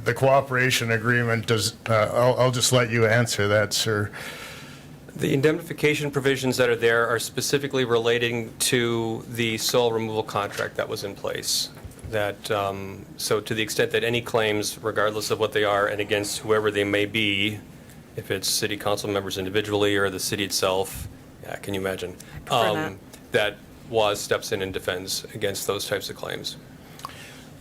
The cooperation agreement does, I'll just let you answer that, sir. The indemnification provisions that are there are specifically relating to the soil removal contract that was in place. That, so to the extent that any claims, regardless of what they are and against whoever they may be, if it's city council members individually or the city itself, yeah, can you imagine? That WAS steps in and defends against those types of claims.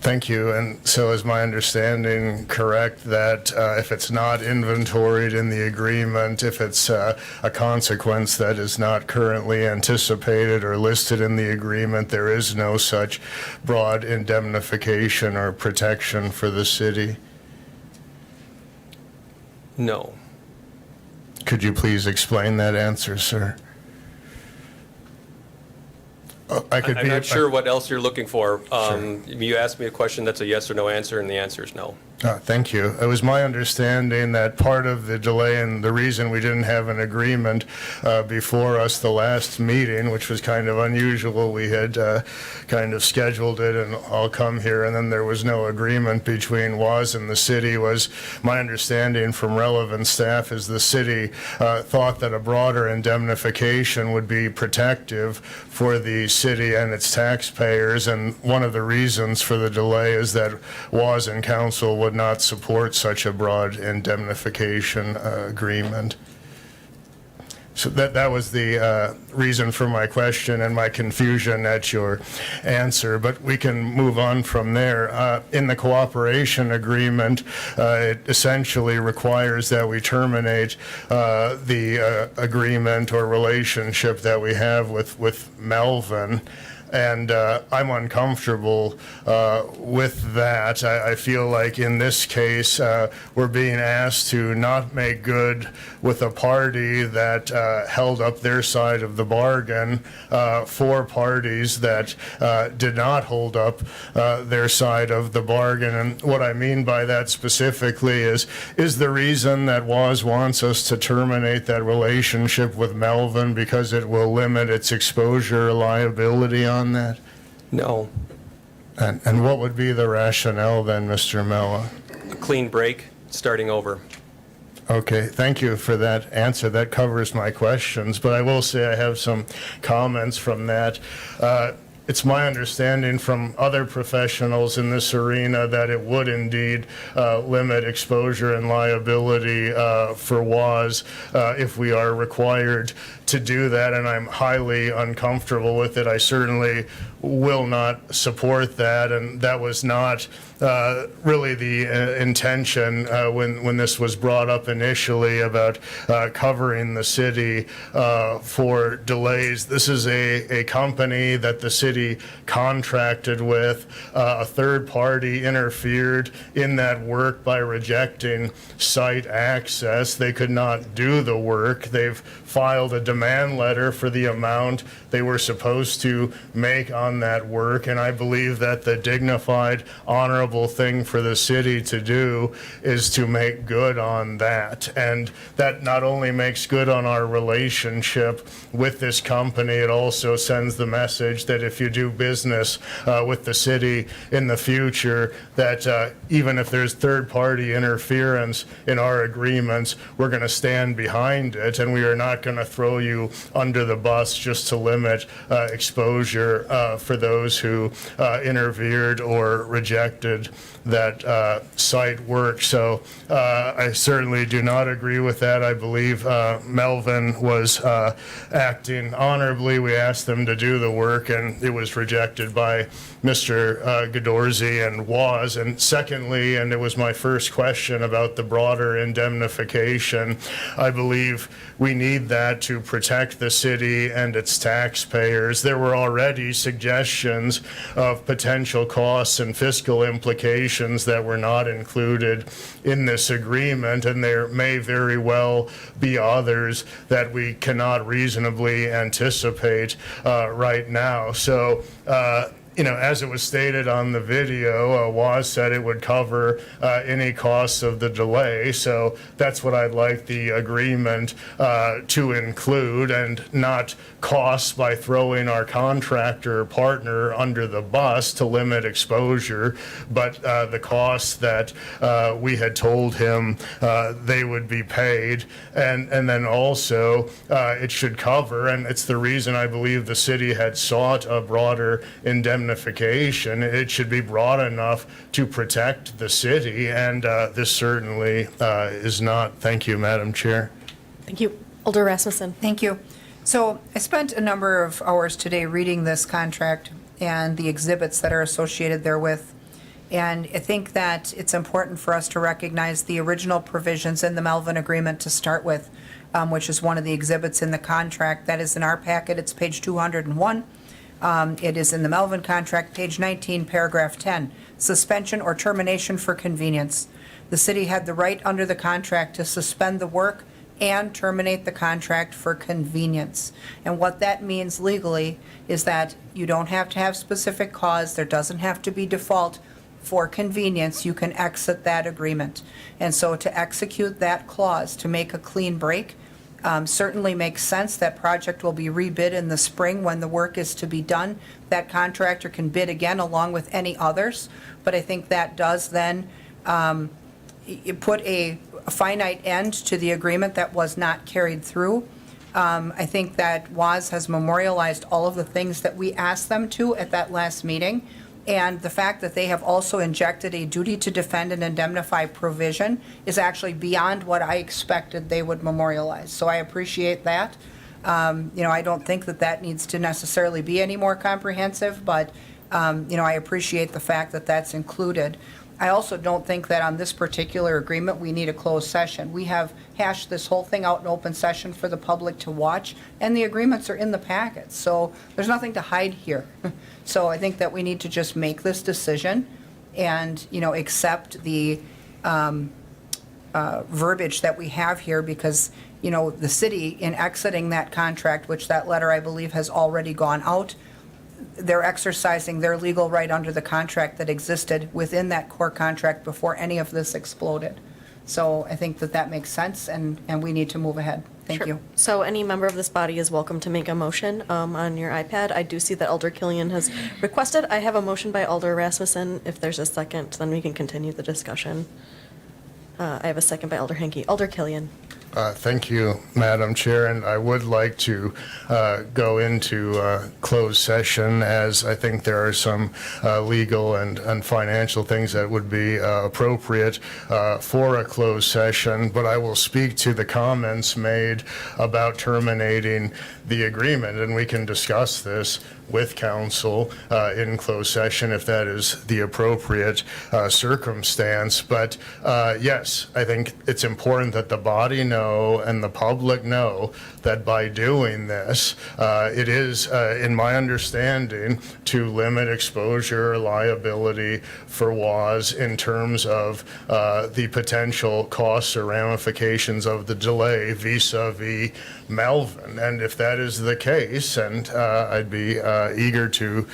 Thank you. And so is my understanding correct that if it's not inventoried in the agreement, if it's a consequence that is not currently anticipated or listed in the agreement, there is no such broad indemnification or protection for the city? No. Could you please explain that answer, sir? I'm not sure what else you're looking for. You asked me a question that's a yes or no answer, and the answer is no. Thank you. It was my understanding that part of the delay and the reason we didn't have an agreement before us the last meeting, which was kind of unusual, we had kind of scheduled it and I'll come here, and then there was no agreement between WAS and the city. Was my understanding from relevant staff is the city thought that a broader indemnification would be protective for the city and its taxpayers, and one of the reasons for the delay is that WAS and council would not support such a broad indemnification agreement. So that was the reason for my question and my confusion at your answer, but we can move on from there. In the cooperation agreement, it essentially requires that we terminate the agreement or relationship that we have with Melvin. And I'm uncomfortable with that. I feel like in this case, we're being asked to not make good with a party that held up their side of the bargain for parties that did not hold up their side of the bargain. And what I mean by that specifically is the reason that WAS wants us to terminate that relationship with Melvin because it will limit its exposure liability on that? No. And what would be the rationale then, Mr. Mella? A clean break, starting over. Okay, thank you for that answer. That covers my questions, but I will say I have some comments from that. It's my understanding from other professionals in this arena that it would indeed limit exposure and liability for WAS if we are required to do that, and I'm highly uncomfortable with it. I certainly will not support that, and that was not really the intention when this was brought up initially about covering the city for delays. This is a company that the city contracted with. A third party interfered in that work by rejecting site access. They could not do the work. They've filed a demand letter for the amount they were supposed to make on that work, and I believe that the dignified, honorable thing for the city to do is to make good on that. And that not only makes good on our relationship with this company, it also sends the message that if you do business with the city in the future, that even if there's third-party interference in our agreements, we're going to stand behind it, and we are not going to throw you under the bus just to limit exposure for those who interfered or rejected that site work. So I certainly do not agree with that. I believe Melvin was acting honorably. We asked them to do the work, and it was rejected by Mr. Gadorzi and WAS. And secondly, and it was my first question about the broader indemnification, I believe we need that to protect the city and its taxpayers. There were already suggestions of potential costs and fiscal implications that were not included in this agreement, and there may very well be others that we cannot reasonably anticipate right now. So, as it was stated on the video, WAS said it would cover any costs of the delay. So that's what I'd like the agreement to include, and not costs by throwing our contractor partner under the bus to limit exposure, but the costs that we had told him they would be paid. And then also it should cover, and it's the reason I believe the city had sought a broader indemnification. It should be broad enough to protect the city, and this certainly is not. Thank you, Madam Chair. Thank you. Alder Rasmussen. Thank you. So I spent a number of hours today reading this contract and the exhibits that are associated therewith. And I think that it's important for us to recognize the original provisions in the Melvin Agreement to start with, which is one of the exhibits in the contract. That is in our packet. It's page 201. It is in the Melvin contract, page 19, paragraph 10, suspension or termination for convenience. The city had the right under the contract to suspend the work and terminate the contract for convenience. And what that means legally is that you don't have to have specific cause, there doesn't have to be default for convenience, you can exit that agreement. And so to execute that clause, to make a clean break, certainly makes sense. That project will be rebid in the spring when the work is to be done. That contractor can bid again along with any others. But I think that does then put a finite end to the agreement that was not carried through. I think that WAS has memorialized all of the things that we asked them to at that last meeting. And the fact that they have also injected a duty to defend and indemnify provision is actually beyond what I expected they would memorialize. So I appreciate that. I don't think that that needs to necessarily be any more comprehensive, but, I appreciate the fact that that's included. I also don't think that on this particular agreement, we need a closed session. We have hashed this whole thing out in open session for the public to watch, and the agreements are in the packet. So there's nothing to hide here. So I think that we need to just make this decision and, accept the verbiage that we have here because, the city, in exiting that contract, which that letter, I believe, has already gone out, they're exercising their legal right under the contract that existed within that core contract before any of this exploded. So I think that that makes sense, and we need to move ahead. Thank Sure. you. So any member of this body is welcome to make a motion on your iPad. I do see that Alder Killian has requested. I have a motion by Alder Rasmussen. If there's a second, then we can continue the discussion. I have a second by Alder Henke. Alder Killian. Thank you, Madam Chair, and I would like to go into closed session as I think there are some legal and financial things that would be appropriate for a closed session, but I will speak to the comments made about terminating the agreement, and we can discuss this with council in closed session if that is the appropriate circumstance. But yes, I think it's important that the body know and the public know that by doing this, it is, in my understanding, to limit exposure or liability for WAS in terms of the potential costs or ramifications of the delay vis-a-vis Melvin. And if that is the case, and I'd be eager to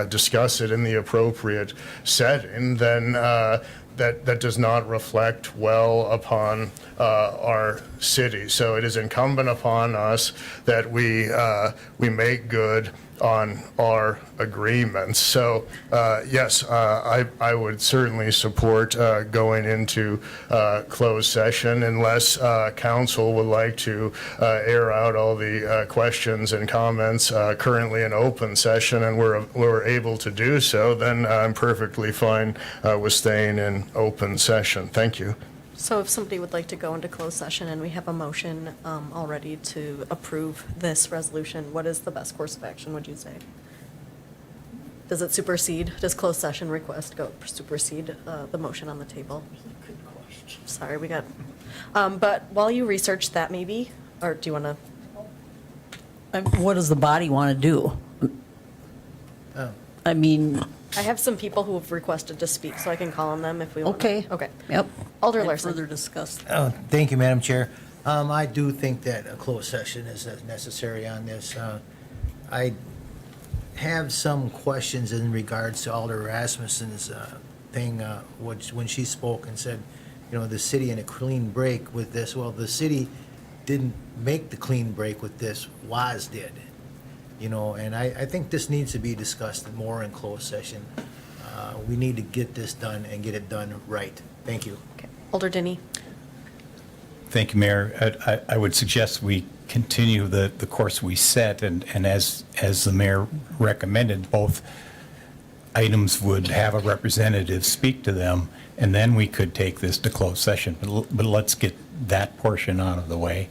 discuss it in the appropriate setting, then that does not reflect well upon our city. So it is incumbent upon us that we make good on our agreements. So yes, I would certainly support going into closed session unless council would like to air out all the questions and comments currently in open session, and we're able to do so, then I'm perfectly fine with staying in open session. Thank you. So if somebody would like to go into closed session and we have a motion already to approve this resolution, what is the best course of action, would you say? Does it supersede, does closed session request supersede the motion on the table? Good question. Sorry, we got, but while you research that maybe, or do you want to? What does the body want to do? I mean, I have some people who have requested to speak, so I can call on them if we want. okay. Okay. Yep. Alder And Larson. further discuss. Thank you, Madam Chair. I do think that a closed session is necessary on this. I have some questions in regards to Alder Rasmussen's thing, when she spoke and said, the city in a clean break with this. Well, the city didn't make the clean break with this, WAS did. And I think this needs to be discussed more in closed session. We need to get this done and get it done right. Thank you. Okay. Alder Denny. Thank you, Mayor. I would suggest we continue the course we set, and as the mayor recommended, both items would have a representative speak to them, and then we could take this to closed session. But let's get that portion out of the way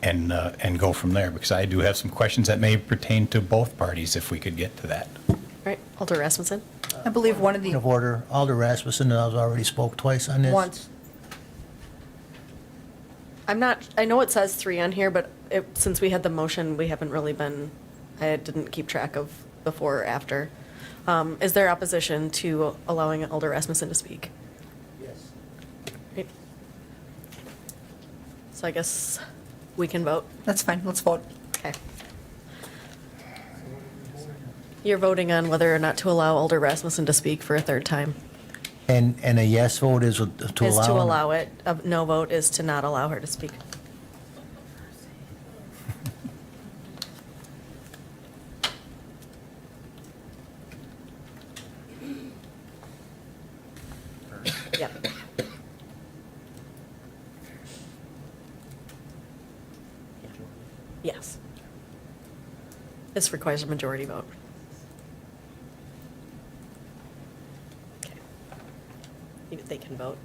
and go from there, because I do have some questions that may pertain to both parties if we could get to that. All right. Alder Rasmussen. I believe one of the. Point of order, Alder Rasmussen has already spoke twice on this. Once. I'm not, I know it says 3 on here, but since we had the motion, we haven't really been, I didn't keep track of before or after. Is there opposition to allowing Alder Rasmussen to speak? Yes. Right. So I guess we can vote. That's fine. Let's vote. Okay. You're voting on whether or not to allow Alder Rasmussen to speak for a third time. And a yes vote is to allow? Is to allow it. A no vote is to not allow her to speak. Yep. Yes. This requires a majority vote. Okay. They can vote.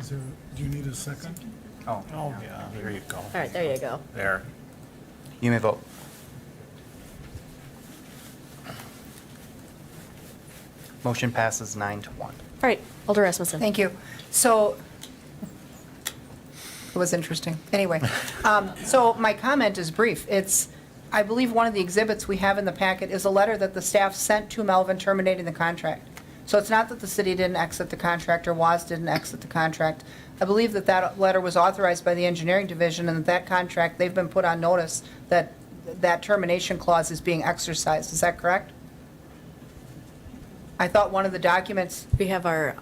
Do you need a second? Oh, Yeah, there you go. All right, there you go. There. you may vote. Motion passes 9-1. All right, Alder Rasmussen. Thank you. So, it was interesting. Anyway, so my comment is brief. It's, I believe one of the exhibits we have in the packet is a letter that the staff sent to Melvin terminating the contract. So it's not that the city didn't exit the contract or WAS didn't exit the contract. I believe that that letter was authorized by the engineering division and that contract, they've been put on notice that that termination clause is being exercised. Is that correct? I thought one of the documents. We have our,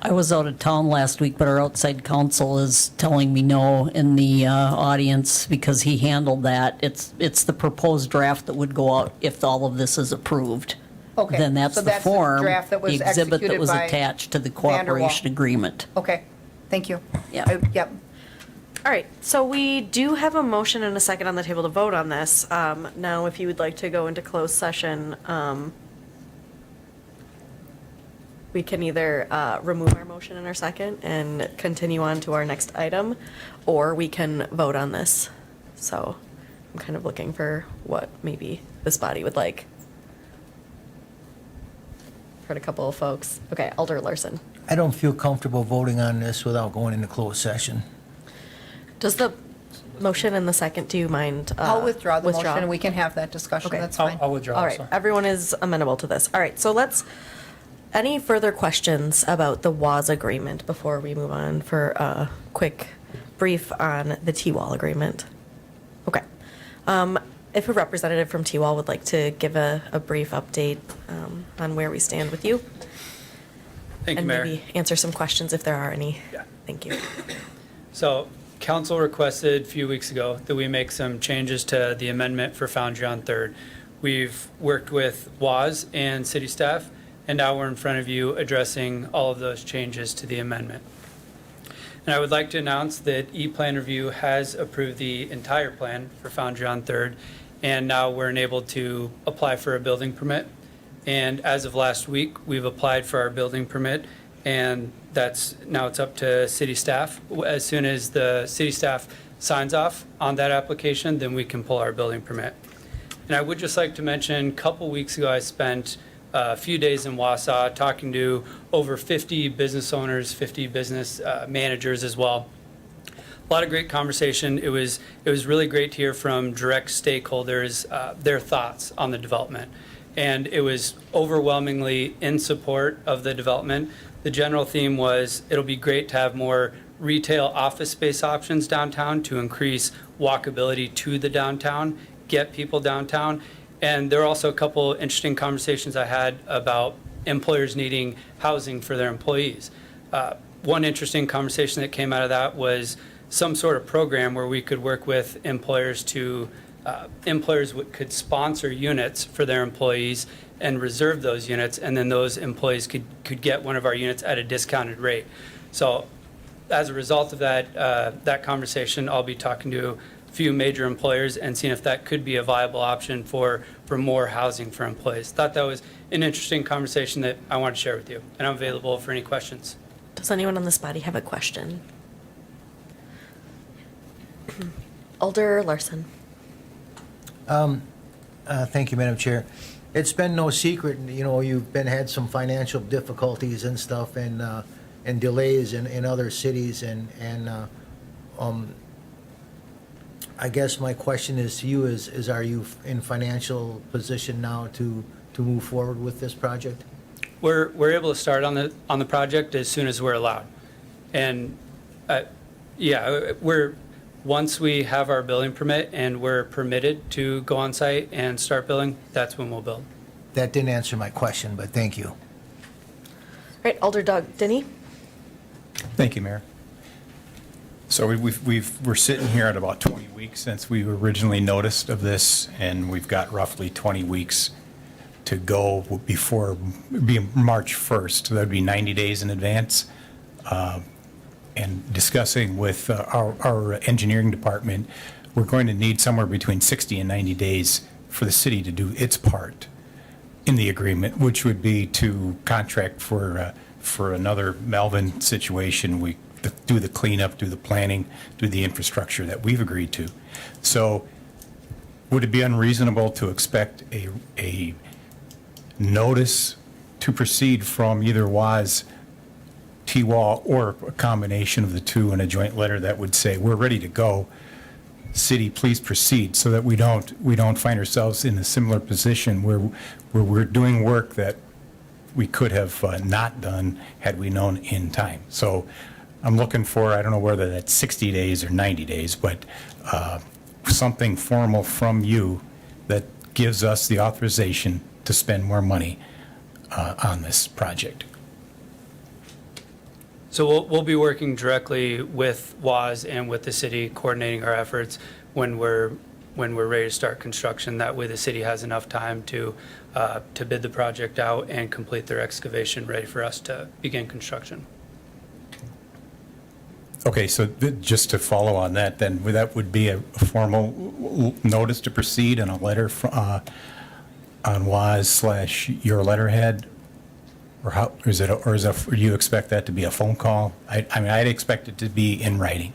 I was out of town last week, but our outside counsel is telling me no in the audience because he handled that. It's the proposed draft that would go out if all of this is approved. Okay, Then that's so the that's the form, draft that was the exhibit that executed was by attached to the Vanderwall. cooperation agreement. Okay, thank you. Yeah. Yep. all right, so we do have a motion and a second on the table to vote on this. Now, if you would like to go into closed session, we can either remove our motion and our second and continue on to our next item, or we can vote on this. So I'm kind of looking for what maybe this body would like. Heard a couple of folks. Okay, Alder Larson. I don't feel comfortable voting on this without going into closed session. Does the motion and the second, do you mind? I'll withdraw the motion and we can have that discussion. Okay. That's fine. I'll withdraw All right, also. everyone is amenable to this. All right, so any further questions about the WAS agreement before we move on for a quick brief on the T-Wall agreement? Okay. If a representative from T-Wall would like to give a brief update on where we stand with you. Thank you, Mayor. And maybe answer some questions if there are any. Yeah. Thank you. So council requested a few weeks ago that we make some changes to the amendment for Foundry on Third. We've worked with WAS and city staff, and now we're in front of you addressing all of those changes to the amendment. And I would like to announce that E-Plan Review has approved the entire plan for Foundry on Third, and now we're enabled to apply for a building permit. And as of last week, we've applied for our building permit, and now it's up to city staff. As soon as the city staff signs off on that application, then we can pull our building permit. And I would just like to mention, a couple weeks ago, I spent a few days in Wausau talking to over 50 business owners, 50 business managers as well. A lot of great conversation. It was really great to hear from direct stakeholders, their thoughts on the development. And it was overwhelmingly in support of the development. The general theme was it'll be great to have more retail office space options downtown to increase walkability to the downtown, get people downtown. And there are also a couple interesting conversations I had about employers needing housing for their employees. One interesting conversation that came out of that was some sort of program where we could work with employers to, could sponsor units for their employees and reserve those units, and then those employees could get one of our units at a discounted rate. So as a result of that conversation, I'll be talking to a few major employers and seeing if that could be a viable option for more housing for employees. Thought that was an interesting conversation that I want to share with you, and I'm available for any questions. Does anyone on this body have a question? Alder Larson. Thank you, Madam Chair. It's been no secret, you've had some financial difficulties and stuff and delays in other cities I guess my question is to you is are you in financial position now to move forward with this project? We're able to start on the project as soon as we're allowed. And yeah, once we have our building permit and we're permitted to go on site and start building, that's when we'll build. That didn't answer my question, but thank you. All right, Alder Doug Denny. Thank you, Mayor. So we're sitting here at about 20 weeks since we originally noticed of this, and we've got roughly 20 weeks to go before, be March 1st. That would be 90 days in advance. And discussing with our engineering department, we're going to need somewhere between 60 and 90 days for the city to do its part in the agreement, which would be to contract for another Melvin situation. We do the cleanup, do the planning, do the infrastructure that we've agreed to. So would it be unreasonable to expect a notice to proceed from either WAS, T-Wall, or a combination of the two in a joint letter that would say, we're ready to go, city, please proceed, so that we don't find ourselves in a similar position where we're doing work that we could have not done had we known in time. So I'm looking for, I don't know whether that's 60 days or 90 days, but something formal from you that gives us the authorization to spend more money on this project. So we'll be working directly with WAS and with the city, coordinating our efforts when we're ready to start construction. That way the city has enough time to bid the project out and complete their excavation, ready for us to begin construction. Okay, so just to follow on that, then that would be a formal notice to proceed and a letter on WAS/your letterhead, or how is it? Or do you expect that to be a phone call? I mean, I'd expect it to be in writing.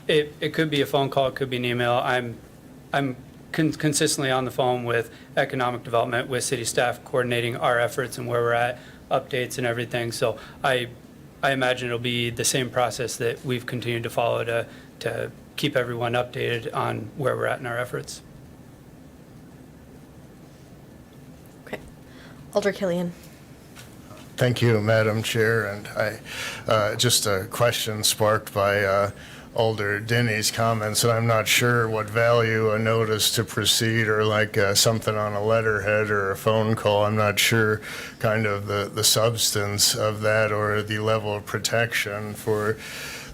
It could be a phone call, it could be an email. I'm consistently on the phone with economic development, with city staff, coordinating our efforts and where we're at, updates and everything. So I imagine it'll be the same process that we've continued to follow to keep everyone updated on where we're at in our efforts. Okay. Alder Killian. Thank you, Madam Chair. And just a question sparked by Alder Denny's comments, and I'm not sure what value a notice to proceed or like something on a letterhead or a phone call. I'm not sure kind of the substance of that or the level of protection for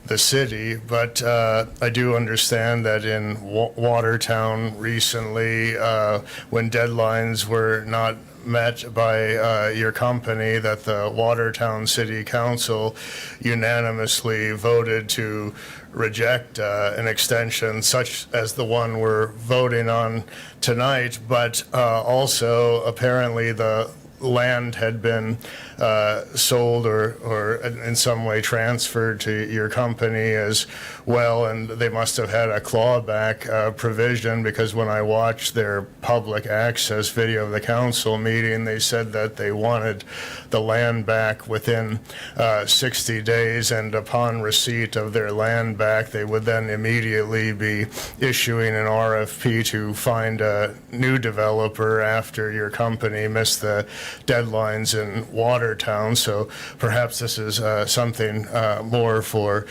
the city, but I do understand that in Watertown recently, when deadlines were not met by your company, that the Watertown City Council unanimously voted to reject an extension such as the one we're voting on tonight, but also apparently the land had been sold or in some way transferred to your company as well, and they must have had a clawback provision, because when I watched their public access video of the council meeting, they said that they wanted the land back within 60 days, and upon receipt of their land back, they would then immediately be issuing an RFP to find a new developer after your company missed the deadlines in Watertown. So perhaps this is something more for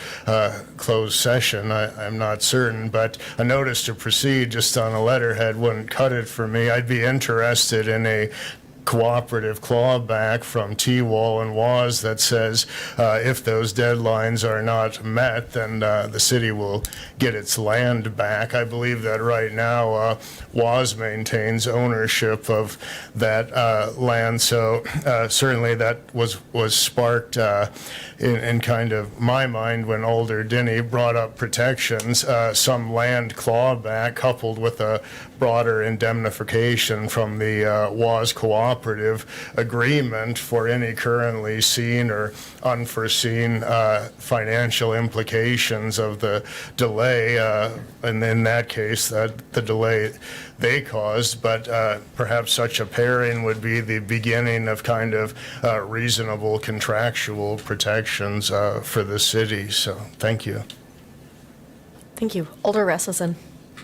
closed session. I'm not certain, but a notice to proceed just on a letterhead wouldn't cut it for me. I'd be interested in a cooperative clawback from T-Wall and WAS that says if those deadlines are not met, then the city will get its land back. I believe that right now WAS maintains ownership of that land, so certainly that was sparked in kind of my mind when Alder Denny brought up protections, some land clawback coupled with a broader indemnification from the WAS cooperative agreement for any currently seen or unforeseen financial implications of the delay, and in that case, the delay they caused, but perhaps such a pairing would be the beginning of kind of reasonable contractual protections for the city. So thank you. Thank you. Alder Rasmussen.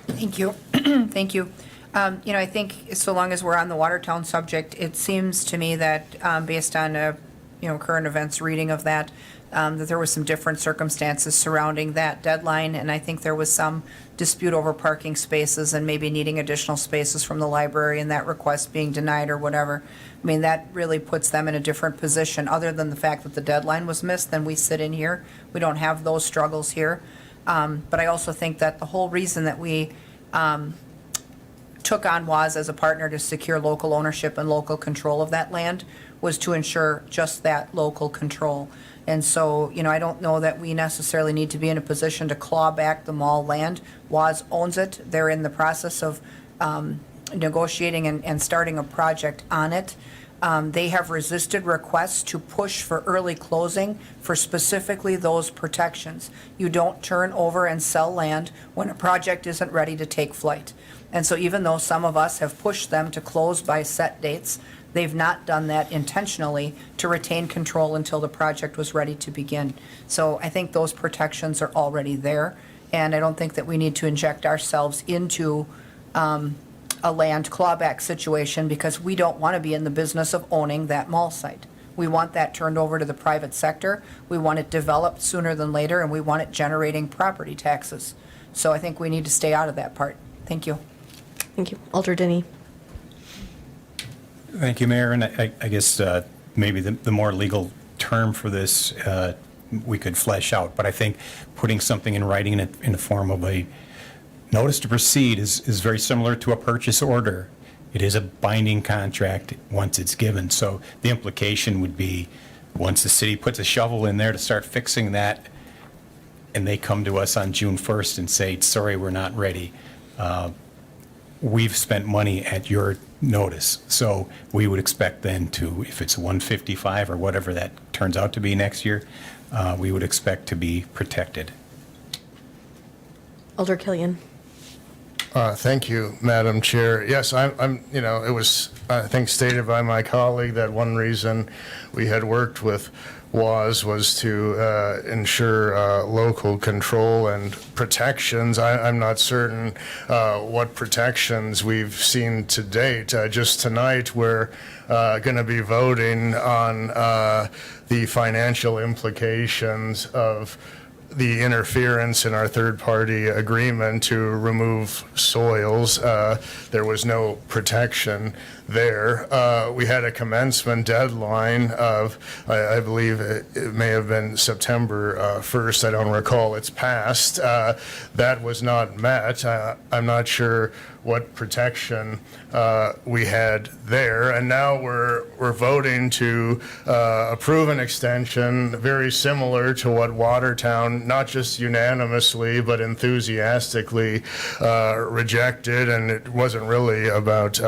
Thank you. Thank you. I think so long as we're on the Watertown subject, it seems to me that based on current events reading of that, that there was some different circumstances surrounding that deadline, and I think there was some dispute over parking spaces and maybe needing additional spaces from the library and that request being denied or whatever. I mean, that really puts them in a different position, other than the fact that the deadline was missed, than we sit in here. We don't have those struggles here. But I also think that the whole reason that we took on WAS as a partner to secure local ownership and local control of that land was to ensure just that local control. And so, I don't know that we necessarily need to be in a position to claw back the mall land. WAS owns it. They're in the process of negotiating and starting a project on it. They have resisted requests to push for early closing for specifically those protections. You don't turn over and sell land when a project isn't ready to take flight. And so even though some of us have pushed them to close by set dates, they've not done that intentionally to retain control until the project was ready to begin. So I think those protections are already there, and I don't think that we need to inject ourselves into a land clawback situation, because we don't want to be in the business of owning that mall site. We want that turned over to the private sector. We want it developed sooner than later, and we want it generating property taxes. So I think we need to stay out of that part. Thank you. Thank you. Alder Denny. Thank you, Mayor. And I guess maybe the more legal term for this we could flesh out, but I think putting something in writing in the form of a notice to proceed is very similar to a purchase order. It is a binding contract once it's given. So the implication would be, once the city puts a shovel in there to start fixing that, and they come to us on June 1st and say, sorry, we're not ready, we've spent money at your notice. So we would expect then to, if it's 155 or whatever that turns out to be next year, we would expect to be protected. Alder Killian. Thank you, Madam Chair. Yes, it was, I think, stated by my colleague that one reason we had worked with was to ensure local control and protections. I'm not certain what protections we've seen to date. Just tonight, we're going to be voting on the financial implications of the interference in our third-party agreement to remove soils. There was no protection there. We had a commencement deadline of, I believe it may have been September 1st. I don't recall. It's passed. That was not met. I'm not sure what protection we had there. And now we're voting to approve an extension very similar to what Watertown, not just unanimously, but enthusiastically rejected. And it wasn't really about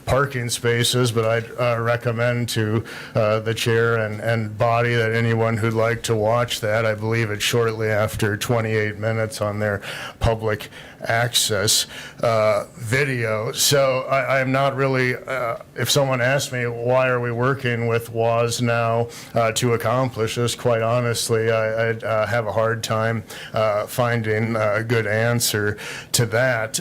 parking spaces, but I'd recommend to the chair and body that anyone who'd like to watch that, I believe it's shortly after 28 minutes on their public access video. So I'm not really, if someone asked me why are we working with WAS now to accomplish this, quite honestly, I'd have a hard time finding a good answer to that.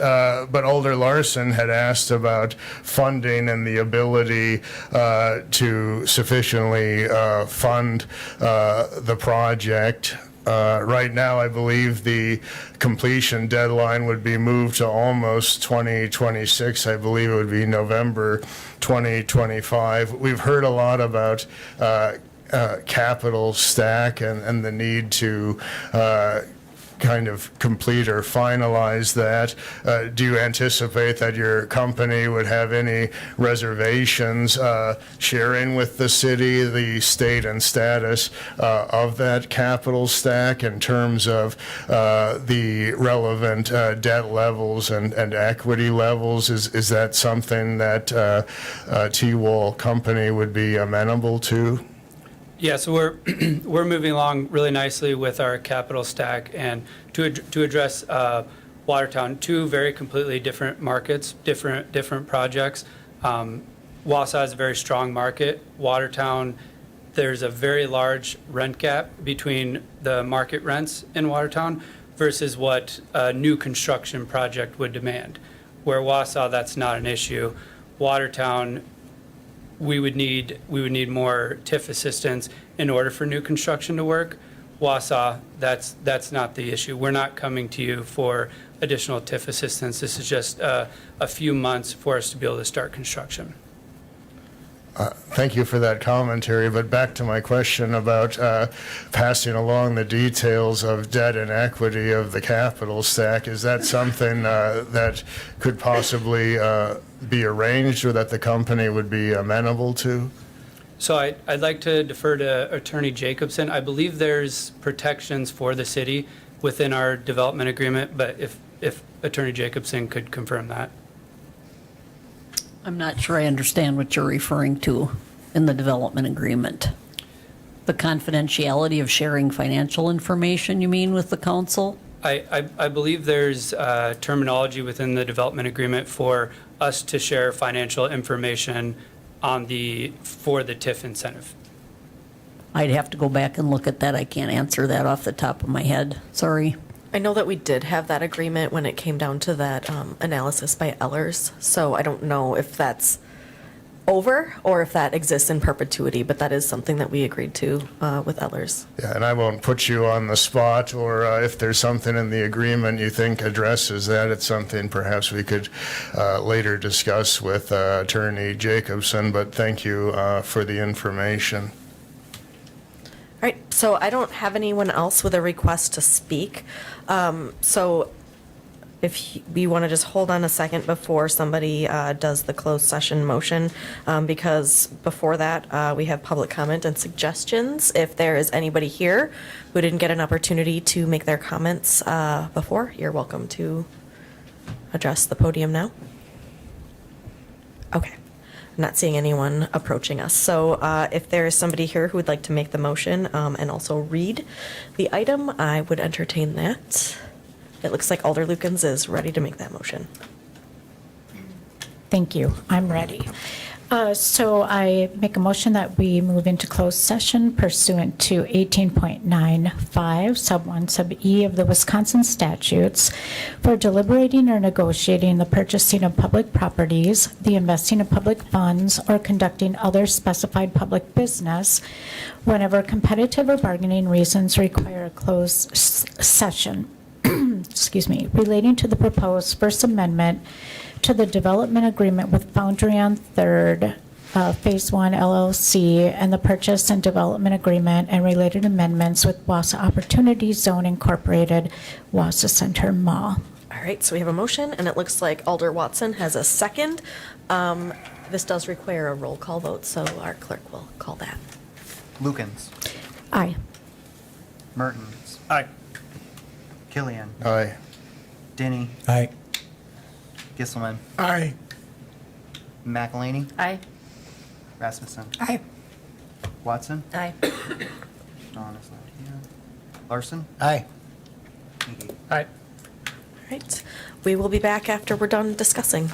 But Alder Larson had asked about funding and the ability to sufficiently fund the project. Right now, I believe the completion deadline would be moved to almost 2026. I believe it would be November 2025. We've heard a lot about capital stack and the need to kind of complete or finalize that. Do you anticipate that your company would have any reservations sharing with the city the state and status of that capital stack in terms of the relevant debt levels and equity levels? Is that something that T-Wall company would be amenable to? Yeah, so we're moving along really nicely with our capital stack, and to address Watertown, two very completely different markets, different projects. Wausau is a very strong market. Watertown, there's a very large rent gap between the market rents in Watertown versus what a new construction project would demand. Where Wausau, that's not an issue. Watertown, we would need more TIF assistance in order for new construction to work. Wausau, that's not the issue. We're not coming to you for additional TIF assistance. This is just a few months for us to be able to start construction. Thank you for that commentary, but back to my question about passing along the details of debt and equity of the capital stack. Is that something that could possibly be arranged or that the company would be amenable to? So I'd like to defer to Attorney Jacobson. I believe there's protections for the city within our development agreement, but if Attorney Jacobson could confirm that. I'm not sure I understand what you're referring to in the development agreement. The confidentiality of sharing financial information, you mean, with the council? I believe there's terminology within the development agreement for us to share financial information for the TIF incentive. I'd have to go back and look at that. I can't answer that off the top of my head. Sorry. I know that we did have that agreement when it came down to that analysis by Ellers, so I don't know if that's over or if that exists in perpetuity, but that is something that we agreed to with Ellers. Yeah, and I won't put you on the spot, or if there's something in the agreement you think addresses that, it's something perhaps we could later discuss with Attorney Jacobson, but thank you for the information. All right, so I don't have anyone else with a request to speak. So if we want to just hold on a second before somebody does the closed session motion, because before that, we have public comment and suggestions. If there is anybody here who didn't get an opportunity to make their comments before, you're welcome to address the podium now. Okay. I'm not seeing anyone approaching us. So if there is somebody here who would like to make the motion and also read the item, I would entertain that. It looks like Alder Lukens is ready to make that motion. Thank you. I'm ready. So I make a motion that we move into closed session pursuant to 18.95 sub 1 sub E of the Wisconsin statutes for deliberating or negotiating the purchasing of public properties, the investing of public funds, or conducting other specified public business whenever competitive or bargaining reasons require a closed session. Excuse me, relating to the proposed First Amendment to the development agreement with Foundry on Third, Phase 1 LLC, and the purchase and development agreement and related amendments with Wausau Opportunity Zone Incorporated, Wausau Center Mall. All right, so we have a motion, and it looks like Alder Watson has a second. This does require a roll call vote, so our clerk will call that. Lukens. Aye. Mertens. Aye. Killian. Aye. Denny. Aye. Gisselman. Aye. McElhaney. Aye. Rasmussen. Aye. Watson. Aye. Dawn is not here. Larson. Aye. McGee. Aye. All right, we will be back after we're done discussing.